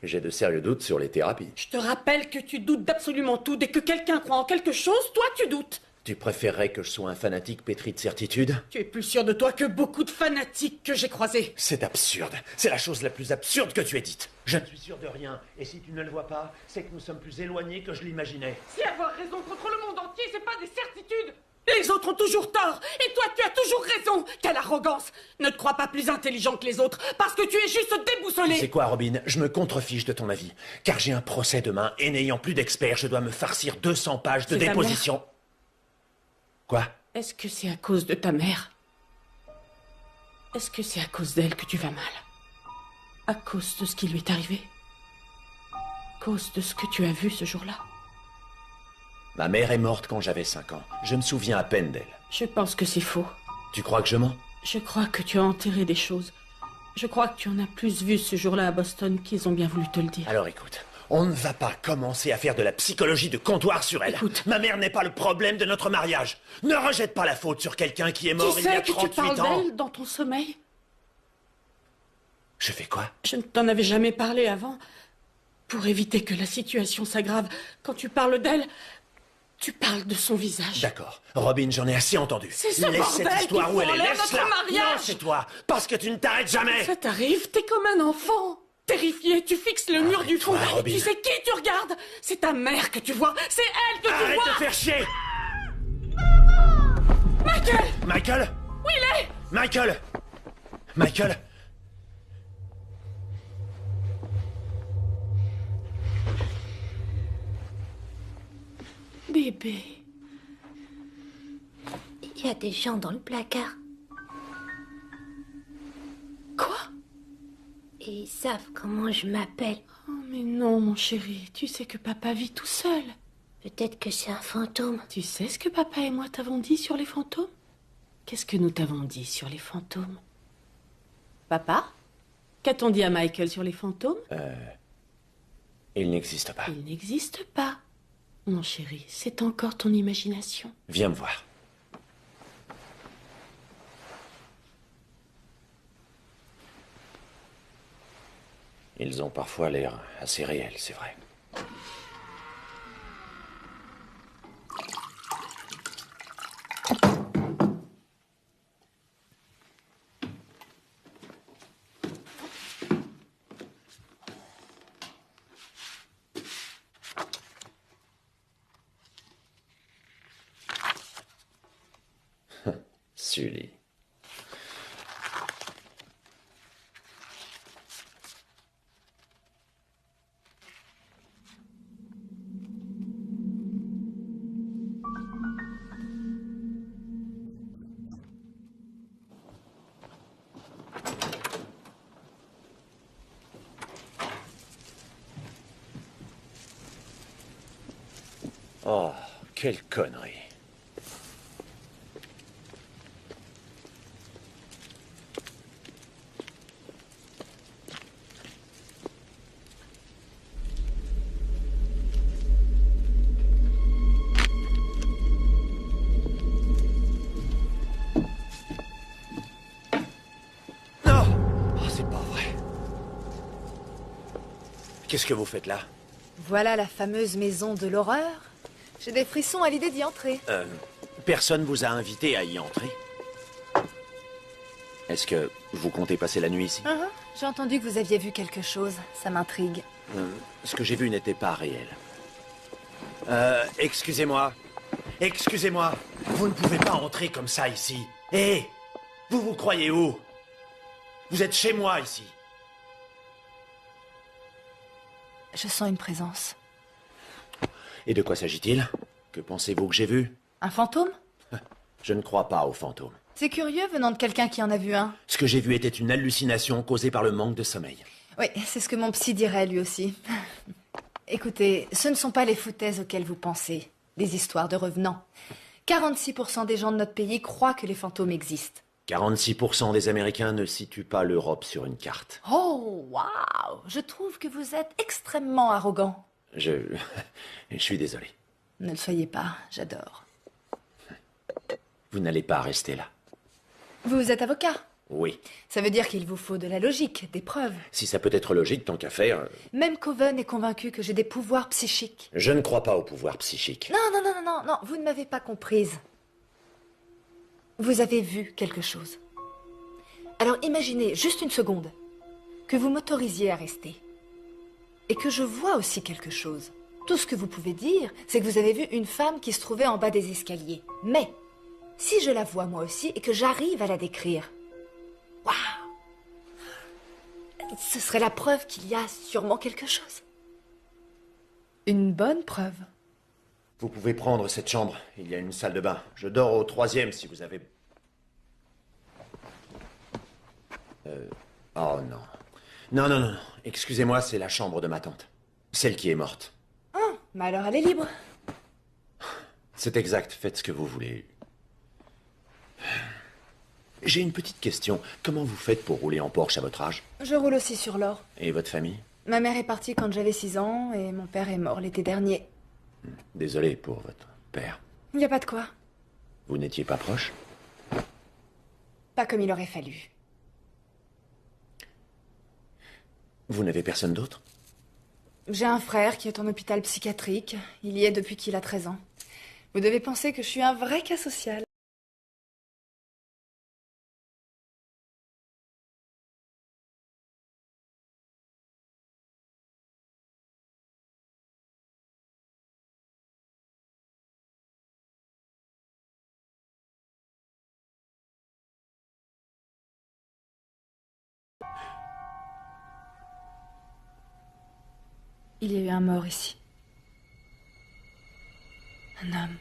J'ai de sérieux doutes sur les thérapies. Je te rappelle que tu doutes d'absolument tout. Dès que quelqu'un croit en quelque chose, toi tu doutes. Tu préférerais que je sois un fanatique pétri de certitude? Tu es plus sûr de toi que beaucoup de fanatiques que j'ai croisés. C'est absurde. C'est la chose la plus absurde que tu aies dite. Je ne suis sûr de rien. Et si tu ne le vois pas, c'est que nous sommes plus éloignés que je l'imaginais. Si avoir raison contre le monde entier, c'est pas des certitudes. Les autres ont toujours tort. Et toi, tu as toujours raison. Quelle arrogance. Ne te crois pas plus intelligent que les autres, parce que tu es juste déboussolé. Tu sais quoi, Robin? Je me contrefiche de ton avis. Car j'ai un procès demain, et n'ayant plus d'experts, je dois me farcir 200 pages de C'est ta déposition. Quoi? Est-ce que c'est à cause de ta mère? Est-ce que c'est à cause d'elle que tu vas mal? À cause de ce qui lui est arrivé? À cause de ce que tu as vu ce jour-là? Ma mère est morte quand j'avais 5 ans. Je me souviens à peine d'elle. Je pense que c'est faux. Tu crois que je mens? Je crois que tu as enterré des choses. Je crois que tu en as plus vu ce jour-là à Boston qu'ils ont bien voulu te le dire. Alors écoute, on ne va pas commencer à faire de la psychologie de comptoir sur elle. Écoute. Ma mère n'est pas le problème de notre mariage. Ne rejette pas la faute sur quelqu'un qui est mort Tu il y a sais que tu 38 parles ans. d'elle dans ton sommeil? Je fais quoi? Je ne t'en avais jamais parlé avant. Pour éviter que la situation s'aggrave, quand tu parles d'elle, tu parles de son visage. D'accord. Robin, j'en ai assez entendu. C'est ce Laisse bordel cette histoire qui où elle est. fout en l'air Laisse-la. notre mariage. Non, c'est toi. Parce que tu ne t'arrêtes jamais. Ça t'arrive, t'es comme un enfant. Terrifié, tu fixes le mur du fond. Arrête-toi, Robin. Tu sais qui tu regardes? C'est ta mère que tu vois. C'est elle que tu Arrête vois. de faire chier. Michael! Michael? Où il est? Michael? Michael? Bébé. Il y a des gens dans le placard. Quoi? Et ils savent comment je m'appelle. Oh mais non, mon chéri. Tu sais que papa vit tout seul. Peut-être que c'est un fantôme. Tu sais ce que papa et moi t'avons dit sur les fantômes? Qu'est-ce que nous t'avons dit sur les fantômes? Papa? Qu'a-t-on dit à Michael sur les fantômes? Il n'existe pas. Il n'existe pas. Mon chéri, c'est encore ton imagination. Viens me voir. Ils ont parfois l'air assez réels, c'est vrai. Sully. Oh, quelle connerie. Qu'est-ce que vous faites là? Voilà la fameuse maison de l'horreur. J'ai des frissons à l'idée d'y entrer. Personne vous a invité à y entrer? Est-ce que vous comptez passer la nuit ici? J'ai entendu que vous aviez vu quelque chose. Ça m'intrigue. Ce que j'ai vu n'était pas réel. Excusez-moi. Excusez-moi. Vous ne pouvez pas entrer comme ça ici. Hé! Vous vous croyez où? Vous êtes chez moi ici. Je sens une présence. Et de quoi s'agit-il? Que pensez-vous que j'ai vu? Un fantôme? Je ne crois pas aux fantômes. C'est curieux venant de quelqu'un qui en a vu un. Ce que j'ai vu était une hallucination causée par le manque de sommeil. Oui, c'est ce que mon psy dirait lui aussi. Écoutez, ce ne sont pas les foutaises auxquelles vous pensez. Des histoires de revenants. 46% des gens de notre pays croient que les fantômes existent. 46% des Américains ne situent pas l'Europe sur une carte. Oh, waouh! Je trouve que vous êtes extrêmement arrogant. Je suis désolé. Ne le soyez pas, j'adore. Vous n'allez pas rester là. Vous êtes avocat? Oui. Ça veut dire qu'il vous faut de la logique, des preuves. Si ça peut être logique, tant qu'à faire... Même Coven est convaincu que j'ai des pouvoirs psychiques. Je ne crois pas au pouvoir psychique. Non, vous ne m'avez pas comprise. Vous avez vu quelque chose. Alors imaginez, juste une seconde, que vous m'autorisiez à rester. Et que je vois aussi quelque chose. Tout ce que vous pouvez dire, c'est que vous avez vu une femme qui se trouvait en bas des escaliers. Mais, si je la vois moi aussi et que j'arrive à la décrire, waouh! Ce serait la preuve qu'il y a sûrement quelque chose. Une bonne preuve. Vous pouvez prendre cette chambre. Il y a une salle de bain. Je dors au 3e si vous avez... Oh non. Non. Excusez-moi, c'est la chambre de ma tante. Celle qui est morte. Ah, mais alors elle est libre. C'est exact, faites ce que vous voulez. J'ai une petite question. Comment vous faites pour rouler en Porsche à votre âge? Je roule aussi sur l'or. Et votre famille? Ma mère est partie quand j'avais 6 ans et mon père est mort l'été dernier. Désolé pour votre père. Il n'y a pas de quoi. Vous n'étiez pas proche? Pas comme il aurait fallu. Vous n'avez personne d'autre? J'ai un frère qui est en hôpital psychiatrique. Il y est depuis qu'il a 13 ans. Vous devez penser que je suis un vrai cas social. Il y a eu un mort ici. Un homme.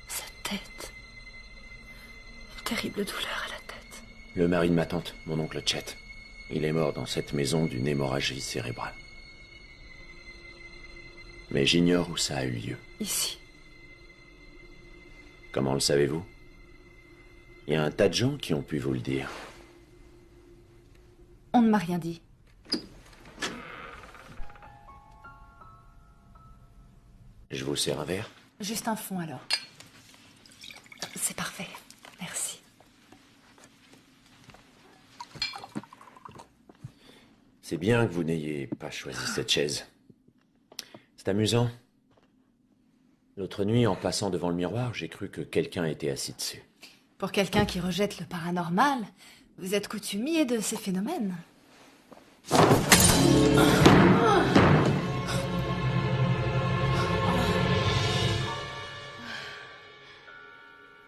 Sa tête. Une terrible douleur à la tête. Le mari de ma tante, mon oncle Chet. Il est mort dans cette maison d'une hémorragie cérébrale. Mais j'ignore où ça a eu lieu. Ici. Comment le savez-vous? Il y a un tas de gens qui ont pu vous le dire. On ne m'a rien dit. Je vous sers un verre? Juste un fond alors. C'est parfait. Merci. C'est bien que vous n'ayez pas choisi cette chaise. C'est amusant. L'autre nuit, en passant devant le miroir, j'ai cru que quelqu'un était assis dessus. Pour quelqu'un qui rejette le paranormal, vous êtes coutumier de ces phénomènes.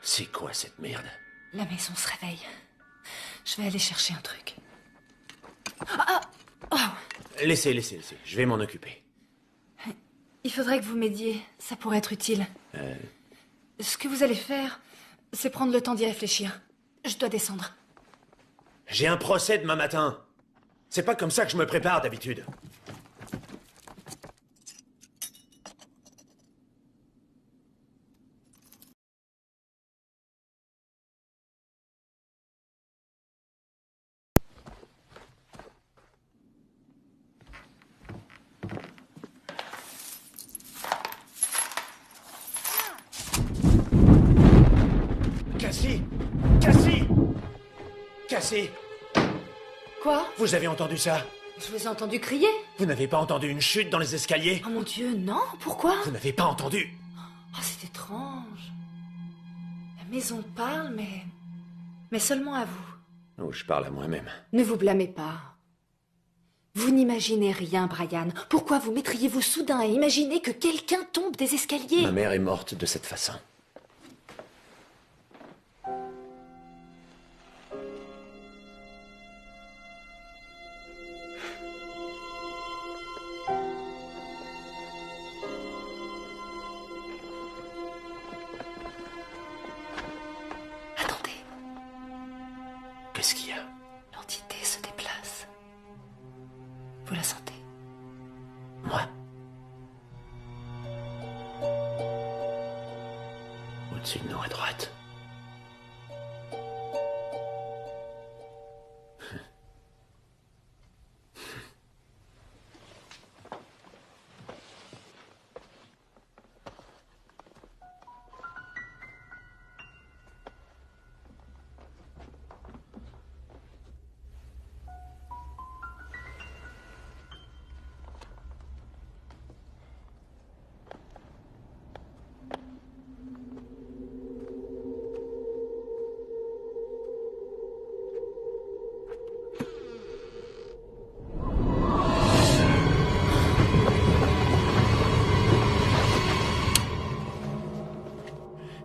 C'est quoi cette merde? La maison se réveille. Je vais aller chercher un truc. Laissez. Je vais m'en occuper. Il faudrait que vous m'aidiez. Ça pourrait être utile. Ce que vous allez faire, c'est prendre le temps d'y réfléchir. Je dois descendre. J'ai un procès demain matin. C'est pas comme ça que je me prépare d'habitude. Cassie! Quoi? Vous avez entendu ça? Je vous ai entendu crier. Vous n'avez pas entendu une chute dans les escaliers? Oh mon Dieu, non, pourquoi? Vous n'avez pas entendu? Oh, c'est étrange. La maison parle, mais seulement à vous. Oh, je parle à moi-même. Ne vous blâmez pas. Vous n'imaginez rien, Brian. Pourquoi vous mettriez-vous soudain à imaginer que quelqu'un tombe des escaliers? Ma mère est morte de cette façon. Qu'est-ce qu'il y a? L'entité se déplace. Vous la sentez? Moi? Au-dessus de nous à droite.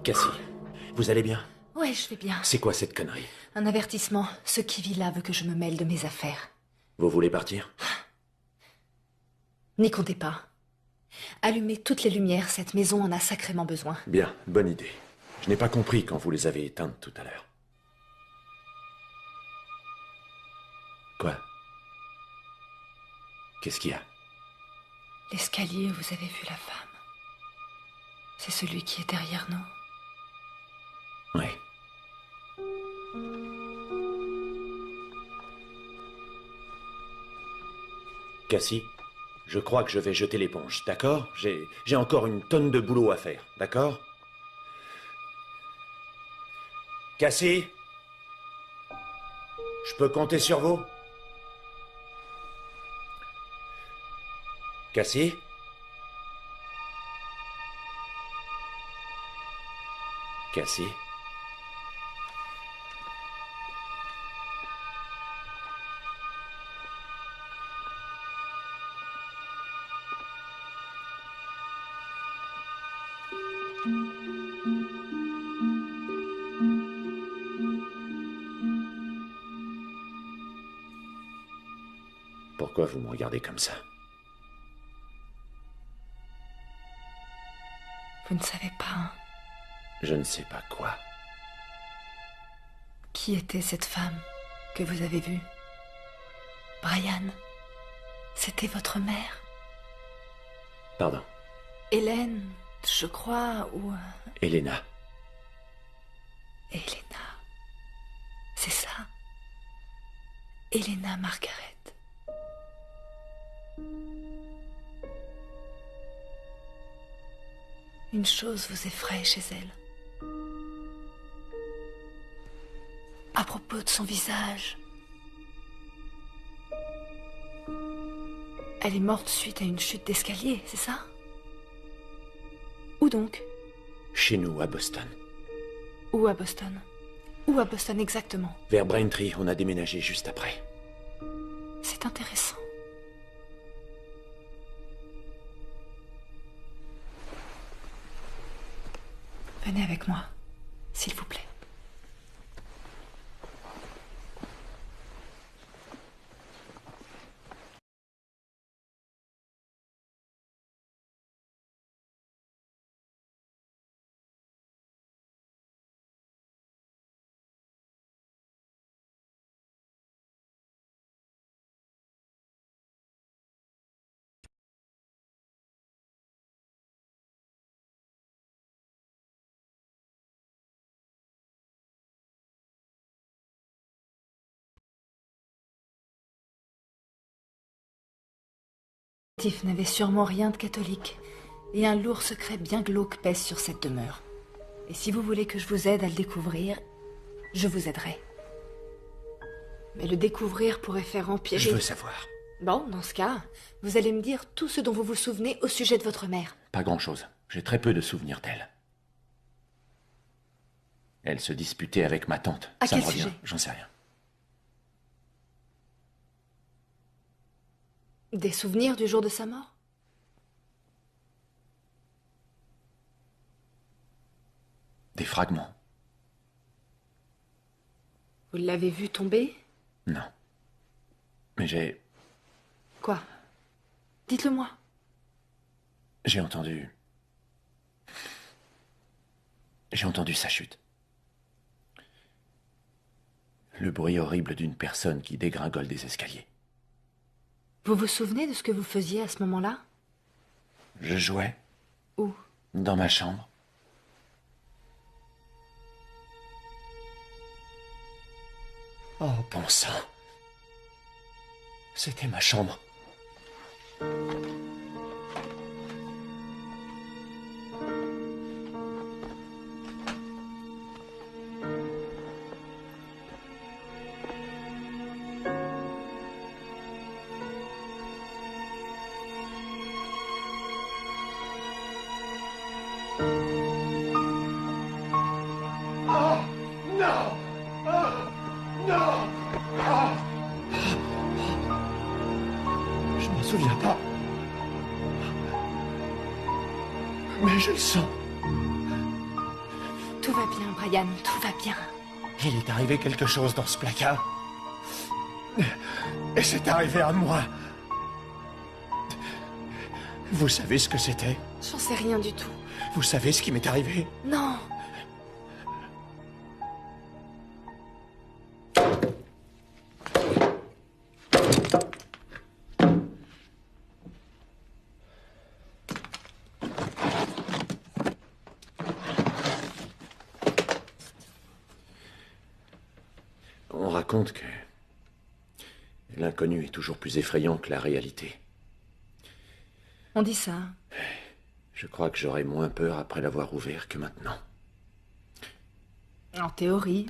Cassie, vous allez bien? Ouais, je vais bien. C'est quoi cette connerie? Un avertissement. Ce qui vit là veut que je me mêle de mes affaires. Vous voulez partir? N'y comptez pas. Allumez toutes les lumières, cette maison en a sacrément besoin. Bien, bonne idée. Je n'ai pas compris quand vous les avez éteintes tout à l'heure. Quoi? Qu'est-ce qu'il y a? L'escalier, vous avez vu la femme. C'est celui qui est derrière nous. Oui. Cassie, je crois que je vais jeter l'éponge, d'accord? J'ai encore une tonne de boulot à faire, d'accord? Cassie? Je peux compter sur vous? Cassie? Cassie? Pourquoi vous me regardez comme ça? Vous ne savez pas, hein? Je ne sais pas quoi. Qui était cette femme que vous avez vue? Brian, c'était votre mère? Pardon. Hélène, je crois, ou... Elena. Elena. C'est ça. Elena Margaret. Une chose vous effraie chez elle. À propos de son visage. Elle est morte suite à une chute d'escalier, c'est ça? Où donc? Chez nous, à Boston. Où à Boston? Où à Boston exactement? Vers Braintree, on a déménagé juste après. C'est intéressant. Venez avec moi, s'il vous plaît. Tiff n'avait sûrement rien de catholique, et un lourd secret bien glauque pèse sur cette demeure. Et si vous voulez que je vous aide à le découvrir, je vous aiderai. Mais le découvrir pourrait faire empirer... Je veux savoir. Bon, dans ce cas, vous allez me dire tout ce dont vous vous souvenez au sujet de votre mère. Pas grand-chose. J'ai très peu de souvenirs d'elle. Elle se disputait avec ma tante. À Ça quel me revient, sujet? j'en sais rien. Des souvenirs du jour de sa mort? Des fragments. Vous l'avez vu tomber? Non. Mais Quoi? Dites-le-moi. J'ai entendu sa chute. Le bruit horrible d'une personne qui dégringole des escaliers. Vous vous souvenez de ce que vous faisiez à ce moment-là? Je jouais. Où? Dans ma chambre. Oh, bon sang. C'était ma chambre. Je m'en souviens pas. Mais je le sens. Tout va bien, Brian, tout va bien. Il est arrivé quelque chose dans ce placard. Et c'est arrivé à moi. Vous savez ce que c'était? J'en sais rien du tout. Vous savez ce qui m'est arrivé? Non. On raconte que l'inconnu est toujours plus effrayant que la réalité. On dit ça. Je crois que j'aurai moins peur après l'avoir ouvert que maintenant. En théorie.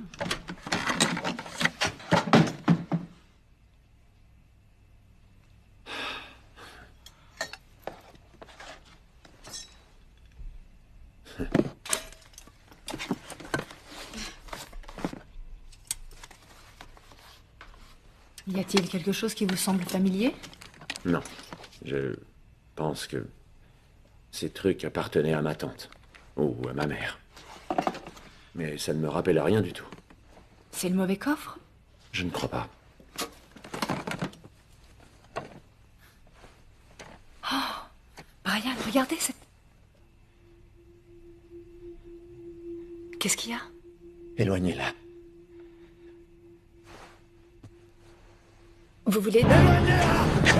Y a-t-il quelque chose qui vous semble familier? Non. Je pense que ces trucs appartenaient à ma tante. Ou à ma mère. Mais ça ne me rappelle rien du tout. C'est le mauvais coffre? Je ne crois pas. Oh, Brian, regardez cette... Qu'est-ce qu'il y a? Éloignez-la. Vous voulez... Éloignez-la!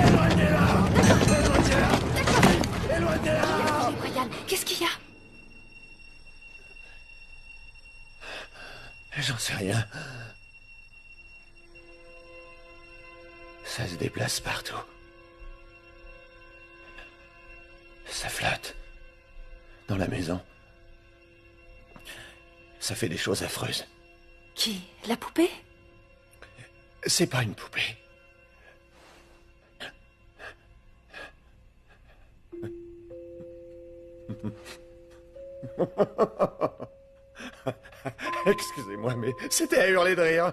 Éloignez-la! Éloignez-la! Éloignez-la! Brian, qu'est-ce qu'il y a? J'en sais rien. Ça se déplace partout. Ça flotte. Dans la maison. Ça fait des choses affreuses. Qui? La poupée? C'est pas une poupée. Excusez-moi, mais c'était à hurler de rire.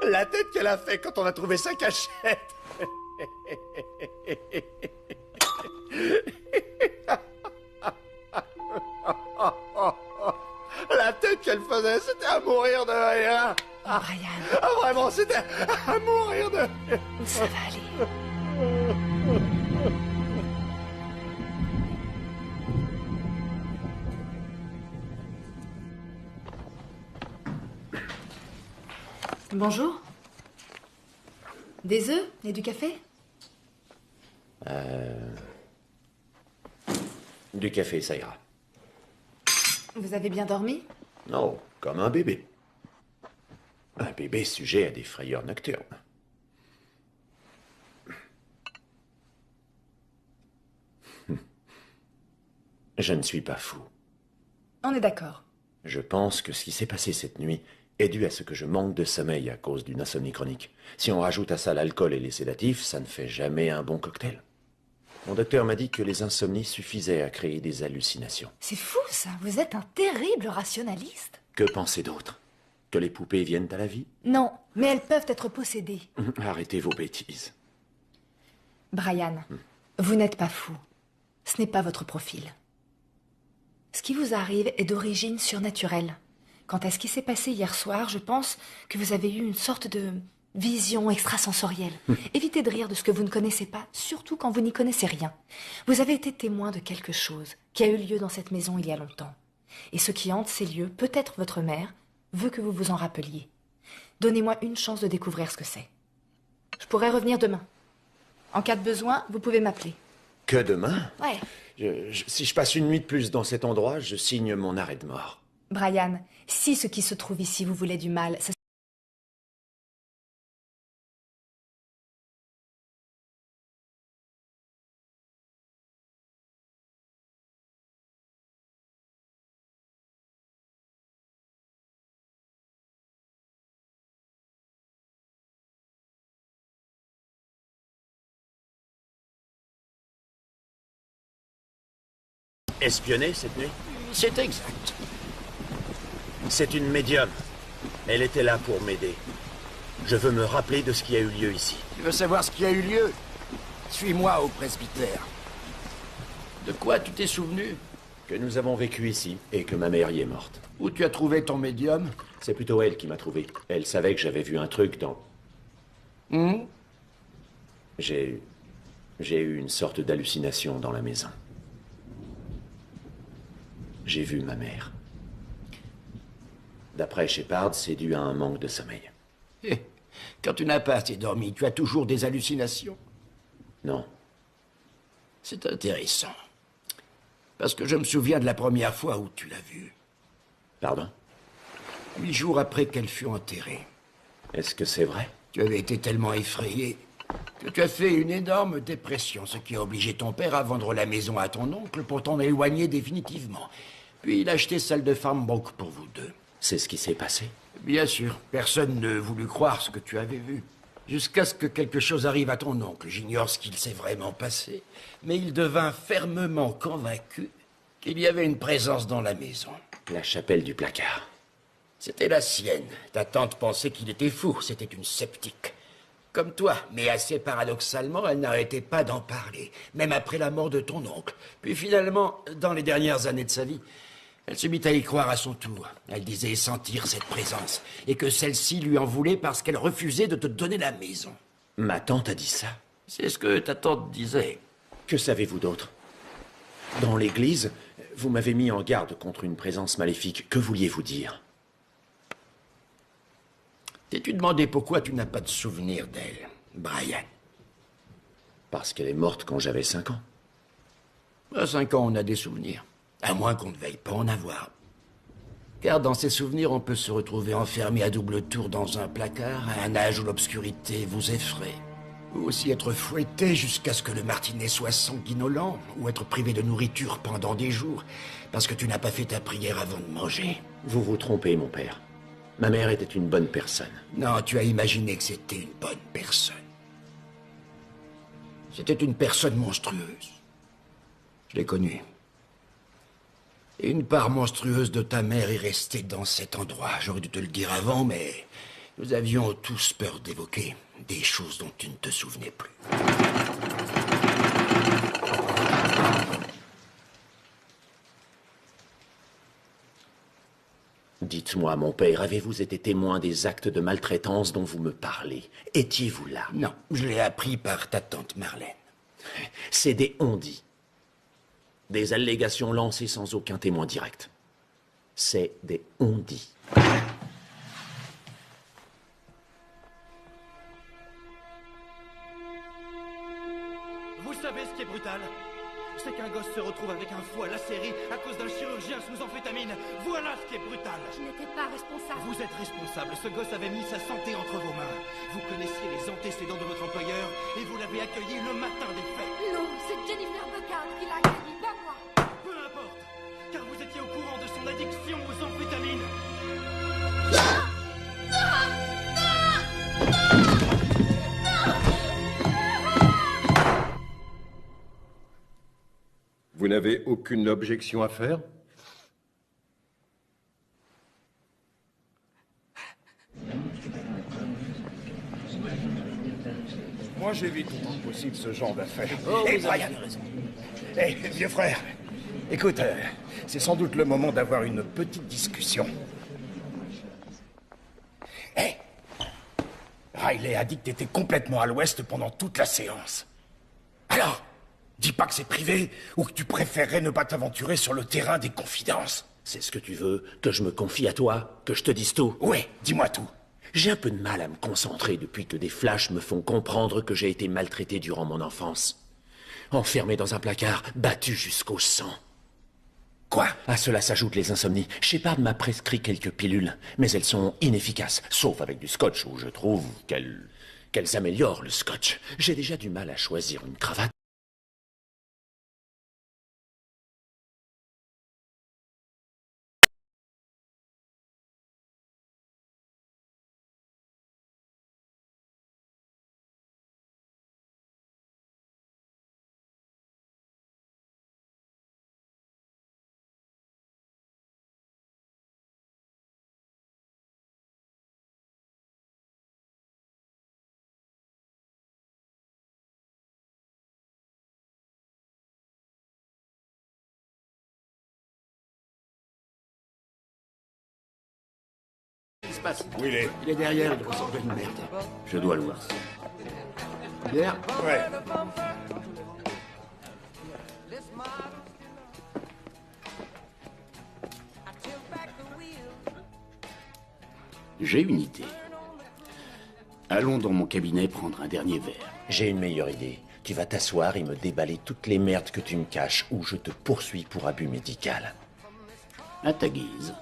La tête qu'elle a fait quand on a trouvé sa cachette. La tête qu'elle faisait, c'était à mourir de rire. Brian. Ah, vraiment, c'était à mourir de rire. Ça va aller. Bonjour. Des œufs et du café? Du café, ça ira. Vous avez bien dormi? Non, comme un bébé. Un bébé sujet à des frayeurs nocturnes. Je ne suis pas fou. On est d'accord. Je pense que ce qui s'est passé cette nuit est dû à ce que je manque de sommeil à cause d'une insomnie chronique. Si on rajoute à ça l'alcool et les sédatifs, ça ne fait jamais un bon cocktail. Mon docteur m'a dit que les insomnies suffisaient à créer des hallucinations. C'est fou, ça. Vous êtes un terrible rationaliste. Que penser d'autre? Que les poupées viennent à la vie? Non, mais elles peuvent être possédées. Arrêtez vos bêtises. Brian, vous n'êtes pas fou. Ce n'est pas votre profil. Ce qui vous arrive est d'origine surnaturelle. Quant à ce qui s'est passé hier soir, je pense que vous avez eu une sorte de vision extrasensorielle. Évitez de rire de ce que vous ne connaissez pas, surtout quand vous n'y connaissez rien. Vous avez été témoin de quelque chose qui a eu lieu dans cette maison il y a longtemps. Et ce qui hante ces lieux, peut-être votre mère, veut que vous vous en rappeliez. Donnez-moi une chance de découvrir ce que c'est. Je pourrais revenir demain. En cas de besoin, vous pouvez m'appeler. Que demain? Ouais. Si je passe une nuit de plus dans cet endroit, je signe mon arrêt de mort. Brian, si ce qui se trouve ici vous voulait du mal, ça... Espionner cette nuit? C'est exact. C'est une médium. Elle était là pour m'aider. Je veux me rappeler de ce qui a eu lieu ici. Tu veux savoir ce qui a eu lieu? Suis-moi au presbytère. De quoi tu t'es souvenu? Que nous avons vécu ici et que ma mère y est morte. Où tu as trouvé ton médium? C'est plutôt elle qui m'a trouvé. Elle savait que j'avais vu un truc dans... J'ai eu une sorte d'hallucination dans la maison. J'ai vu ma mère. D'après Shepard, c'est dû à un manque de sommeil. Quand tu n'as pas assez dormi, tu as toujours des hallucinations? Non. C'est intéressant. Parce que je me souviens de la première fois où tu l'as vue. Pardon? 8 jours après qu'elle fut enterrée. Est-ce que c'est vrai? Tu avais été tellement effrayé que tu as fait une énorme dépression, ce qui a obligé ton père à vendre la maison à ton oncle pour t'en éloigner définitivement. Puis il a acheté celle de Farmbrook pour vous deux. C'est ce qui s'est passé? Bien sûr. Personne ne voulut croire ce que tu avais vu. Jusqu'à ce que quelque chose arrive à ton oncle. J'ignore ce qu'il s'est vraiment passé. Mais il devint fermement convaincu qu'il y avait une présence dans la maison. La chapelle du placard. C'était la sienne. Ta tante pensait qu'il était fou. C'était une sceptique. Comme toi, mais assez paradoxalement, elle n'arrêtait pas d'en parler, même après la mort de ton oncle. Puis finalement, dans les dernières années de sa vie, elle se mit à y croire à son tour. Elle disait sentir cette présence, et que celle-ci lui en voulait parce qu'elle refusait de te donner la maison. Ma tante a dit ça? C'est ce que ta tante disait. Que savez-vous d'autre? Dans l'église, vous m'avez mis en garde contre une présence maléfique. Que vouliez-vous dire? T'es-tu demandé pourquoi tu n'as pas de souvenir d'elle, Brian? Parce qu'elle est morte quand j'avais 5 ans. À 5 ans, on a des souvenirs. À moins qu'on ne veuille pas en avoir. Car dans ces souvenirs, on peut se retrouver enfermé à double tour dans un placard, à un âge où l'obscurité vous effraie. Ou aussi être fouetté jusqu'à ce que le martinet soit sanguinolent, ou être privé de nourriture pendant des jours, parce que tu n'as pas fait ta prière avant de manger. Vous vous trompez, mon père. Ma mère était une bonne personne. Non, tu as imaginé que c'était une bonne personne. C'était une personne monstrueuse. Je l'ai connue. Et une part monstrueuse de ta mère est restée dans cet endroit. J'aurais dû te le dire avant, mais nous avions tous peur d'évoquer des choses dont tu ne te souvenais plus. Dites-moi, mon père, avez-vous été témoin des actes de maltraitance dont vous me parlez? Étiez-vous là? Non, je l'ai appris par ta tante Marlène. C'est des on-dit. Des allégations lancées sans aucun témoin direct. C'est des on-dit. Vous savez ce qui est brutal? C'est qu'un gosse se retrouve avec un foie lacéré à cause d'un chirurgien sous amphétamine. Voilà ce qui est brutal. Je n'étais pas responsable. Vous êtes responsable. Ce gosse avait mis sa santé entre vos mains. Vous connaissiez les antécédents de votre employeur et vous l'avez accueilli le matin des faits. Non, c'est Jennifer Buckard qui l'a accueilli, pas moi. Peu importe, car vous étiez au courant de son addiction aux amphétamines. Vous n'avez aucune objection à faire? Moi, j'évite autant que possible ce genre d'affaires. Oh, Hé, vous avez Brian! raison. Hé, vieux frère, écoute, c'est sans doute le moment d'avoir une petite discussion. Hé! Riley a dit que t'étais complètement à l'ouest pendant toute la séance. Alors, dis pas que c'est privé ou que tu préférerais ne pas t'aventurer sur le terrain des confidences. C'est ce que tu veux? Que je me confie à toi? Que je te dise tout? Oui, dis-moi tout. J'ai un peu de mal à me concentrer depuis que des flashs me font comprendre que j'ai été maltraité durant mon enfance. Enfermé dans un placard, battu jusqu'au sang. Quoi? À cela s'ajoutent les insomnies. Shepard m'a prescrit quelques pilules, mais elles sont inefficaces, sauf avec du scotch, où je trouve qu'elles améliorent le scotch. J'ai déjà du mal à choisir une cravate. se passe? Où il est? Il est derrière, il ressemble à une merde. Je dois le voir. Bière? Ouais. J'ai une idée. Allons dans mon cabinet prendre un dernier verre. J'ai une meilleure idée. Tu vas t'asseoir et me déballer toutes les merdes que tu me caches ou je te poursuis pour abus médical. À ta guise.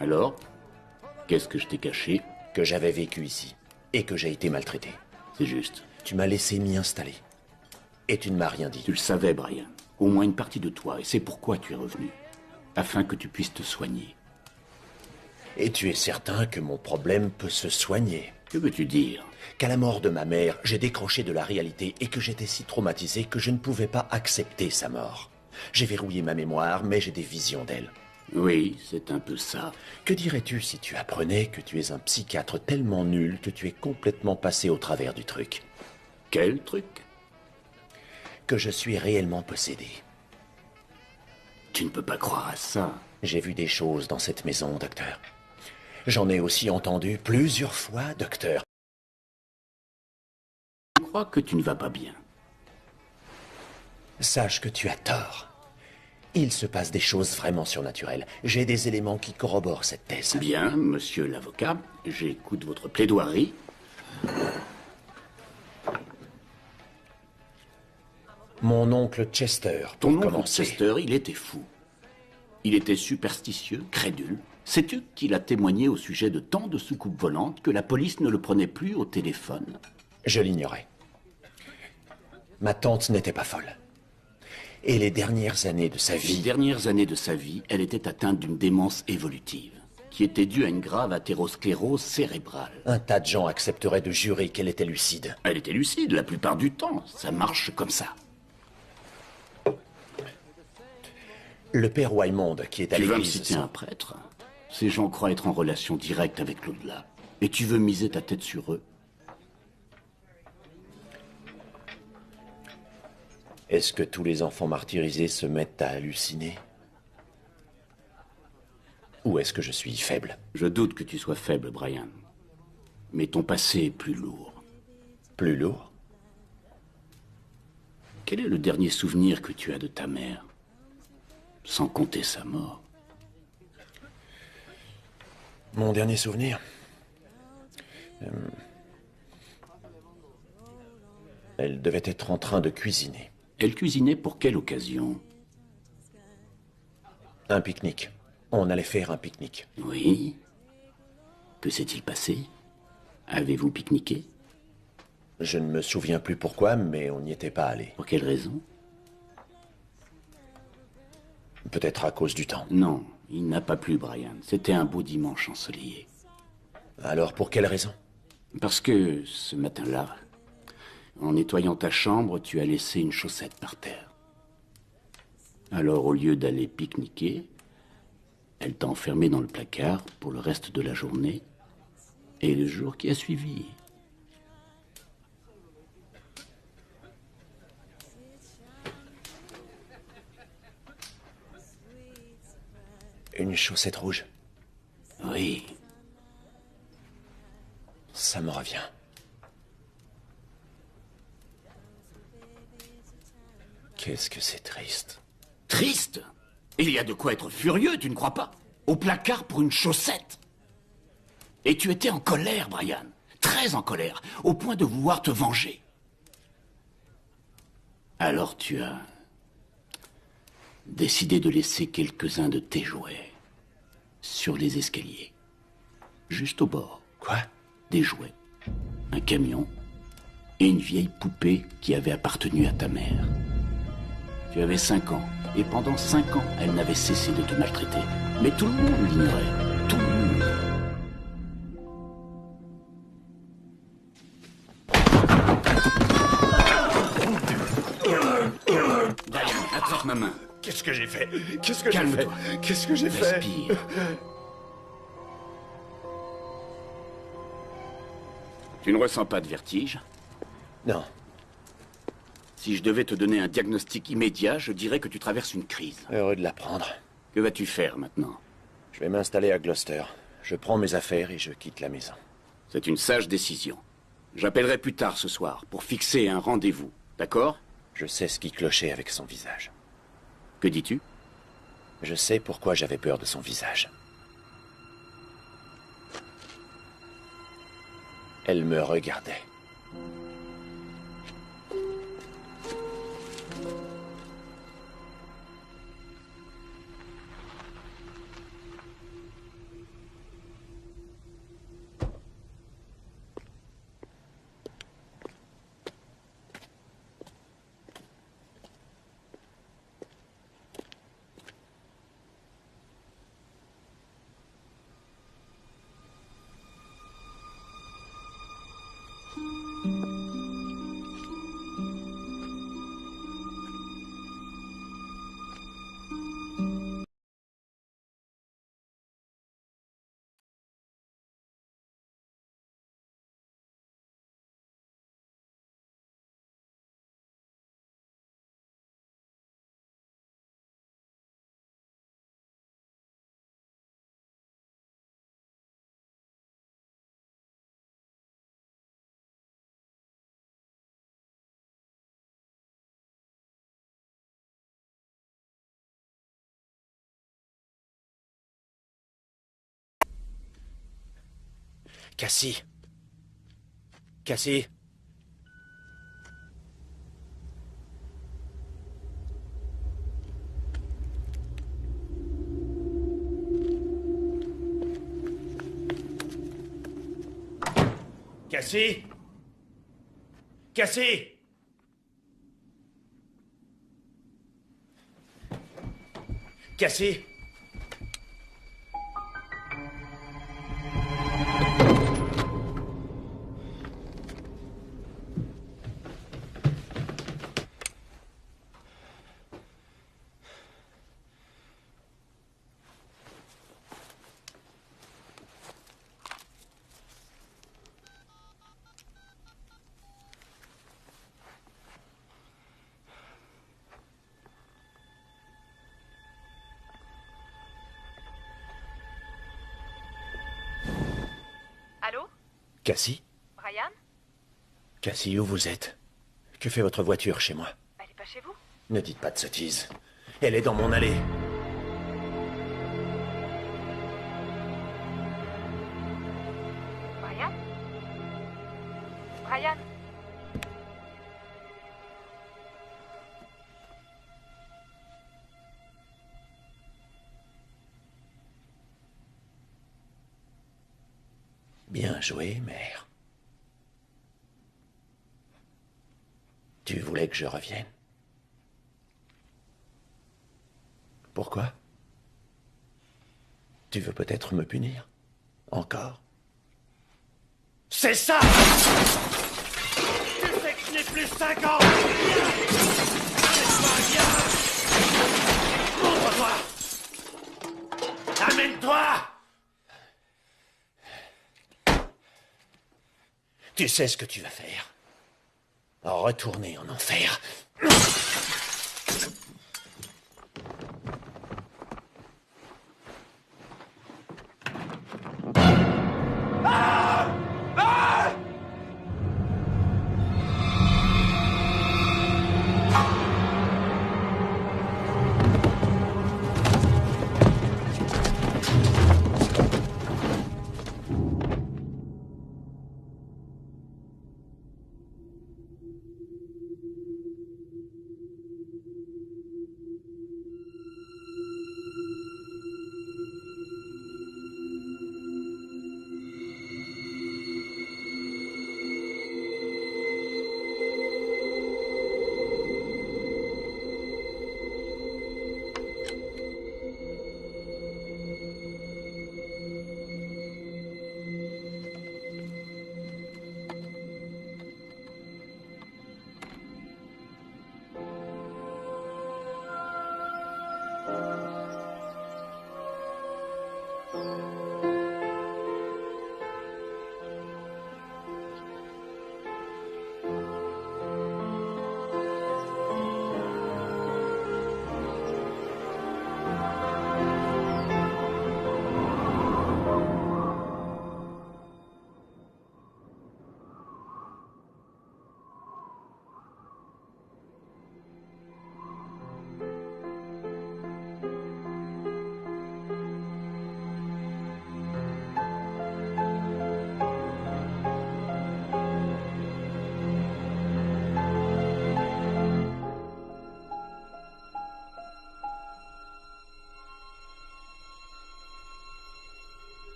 Alors, qu'est-ce que je t'ai caché? Que j'avais vécu ici et que j'ai été maltraité. C'est juste. Tu m'as laissé m'y installer. Et tu ne m'as rien dit. Tu le savais, Brian. Au moins une partie de toi, et c'est pourquoi tu es revenu. Afin que tu puisses te soigner. Et tu es certain que mon problème peut se soigner? Que veux-tu dire? Qu'à la mort de ma mère, j'ai décroché de la réalité et que j'étais si traumatisé que je ne pouvais pas accepter sa mort. J'ai verrouillé ma mémoire, mais j'ai des visions d'elle. Oui, c'est un peu ça. Que dirais-tu si tu apprenais que tu es un psychiatre tellement nul que tu es complètement passé au travers du truc? Quel truc? Que je suis réellement possédé. Tu ne peux pas croire à ça. J'ai vu des choses dans cette maison, docteur. J'en ai aussi entendu plusieurs fois, docteur. Je crois que tu ne vas pas bien. Sache que tu as tort. Il se passe des choses vraiment surnaturelles. J'ai des éléments qui corroborent cette thèse. Bien, monsieur l'avocat, j'écoute votre plaidoirie. Mon oncle Chester, pour Ton oncle commencer. Chester, il était fou. Il était superstitieux, crédule. Sais-tu qu'il a témoigné au sujet de tant de soucoupes volantes que la police ne le prenait plus au téléphone? Je l'ignorais. Ma tante n'était pas folle. Et les dernières années de sa vie... Les dernières années de sa vie, elle était atteinte d'une démence évolutive, qui était due à une grave athérosclérose cérébrale. Un tas de gens accepteraient de jurer qu'elle était lucide. Elle était lucide la plupart du temps. Ça marche comme ça. Le père Wymond, qui est à Tu vas me l'église... citer un prêtre? Ces gens croient être en relation directe avec l'au-delà. Et tu veux miser ta tête sur eux? Est-ce que tous les enfants martyrisés se mettent à halluciner? Ou est-ce que je suis faible? Je doute que tu sois faible, Brian. Mais ton passé est plus lourd. Plus lourd? Quel est le dernier souvenir que tu as de ta mère? Sans compter sa mort. Mon dernier souvenir? Elle devait être en train de cuisiner. Elle cuisinait pour quelle occasion? Un pique-nique. On allait faire un pique-nique. Oui. Que s'est-il passé? Avez-vous pique-niqué? Je ne me souviens plus pourquoi, mais on n'y était pas allé. Pour quelle raison? Peut-être à cause du temps. Non, il n'a pas plu, Brian. C'était un beau dimanche ensoleillé. Alors pour quelle raison? Parce que ce matin-là, en nettoyant ta chambre, tu as laissé une chaussette par terre. Alors au lieu d'aller pique-niquer, elle t'a enfermé dans le placard pour le reste de la journée et le jour qui a suivi. Une chaussette rouge? Oui. Ça me revient. Qu'est-ce que c'est triste. Triste? Il y a de quoi être furieux, tu ne crois pas? Au placard pour une chaussette. Et tu étais en colère, Brian. Très en colère, au point de vouloir te venger. Alors tu as décidé de laisser quelques-uns de tes jouets sur les escaliers. Juste au bord. Quoi? Des jouets, un camion et une vieille poupée qui avait appartenu à ta mère. Tu avais 5 ans, et pendant 5 ans, elle n'avait cessé de te maltraiter. Mais tout le monde l'ignorait. Tout le monde. Brian, attrape ma main. Qu'est-ce que j'ai fait? Qu'est-ce que j'ai fait? Calme-toi. Qu'est-ce que j'ai fait? Respire. Tu ne ressens pas de vertige? Non. Si je devais te donner un diagnostic immédiat, je dirais que tu traverses une crise. Heureux de l'apprendre. Que vas-tu faire maintenant? Je vais m'installer à Gloucester. Je prends mes affaires et je quitte la maison. C'est une sage décision. J'appellerai plus tard ce soir pour fixer un rendez-vous. D'accord? Je sais ce qui clochait avec son visage. Que dis-tu? Je sais pourquoi j'avais peur de son visage. Elle me regardait. Cassie. Cassie. Cassie. Cassie. Cassie. Allô? Cassie? Brian? Cassie, où vous êtes? Que fait votre voiture chez moi? Elle est pas chez vous? Ne dites pas de sottises. Elle est dans mon allée. Brian? Brian? Bien joué, mère. Tu voulais que je revienne? Pourquoi? Tu veux peut-être me punir? Encore? C'est ça! Tu sais que je n'ai plus 5 ans! Amène-toi, viens! Montre-toi! Amène-toi! Tu sais ce que tu vas faire. Retourner en enfer.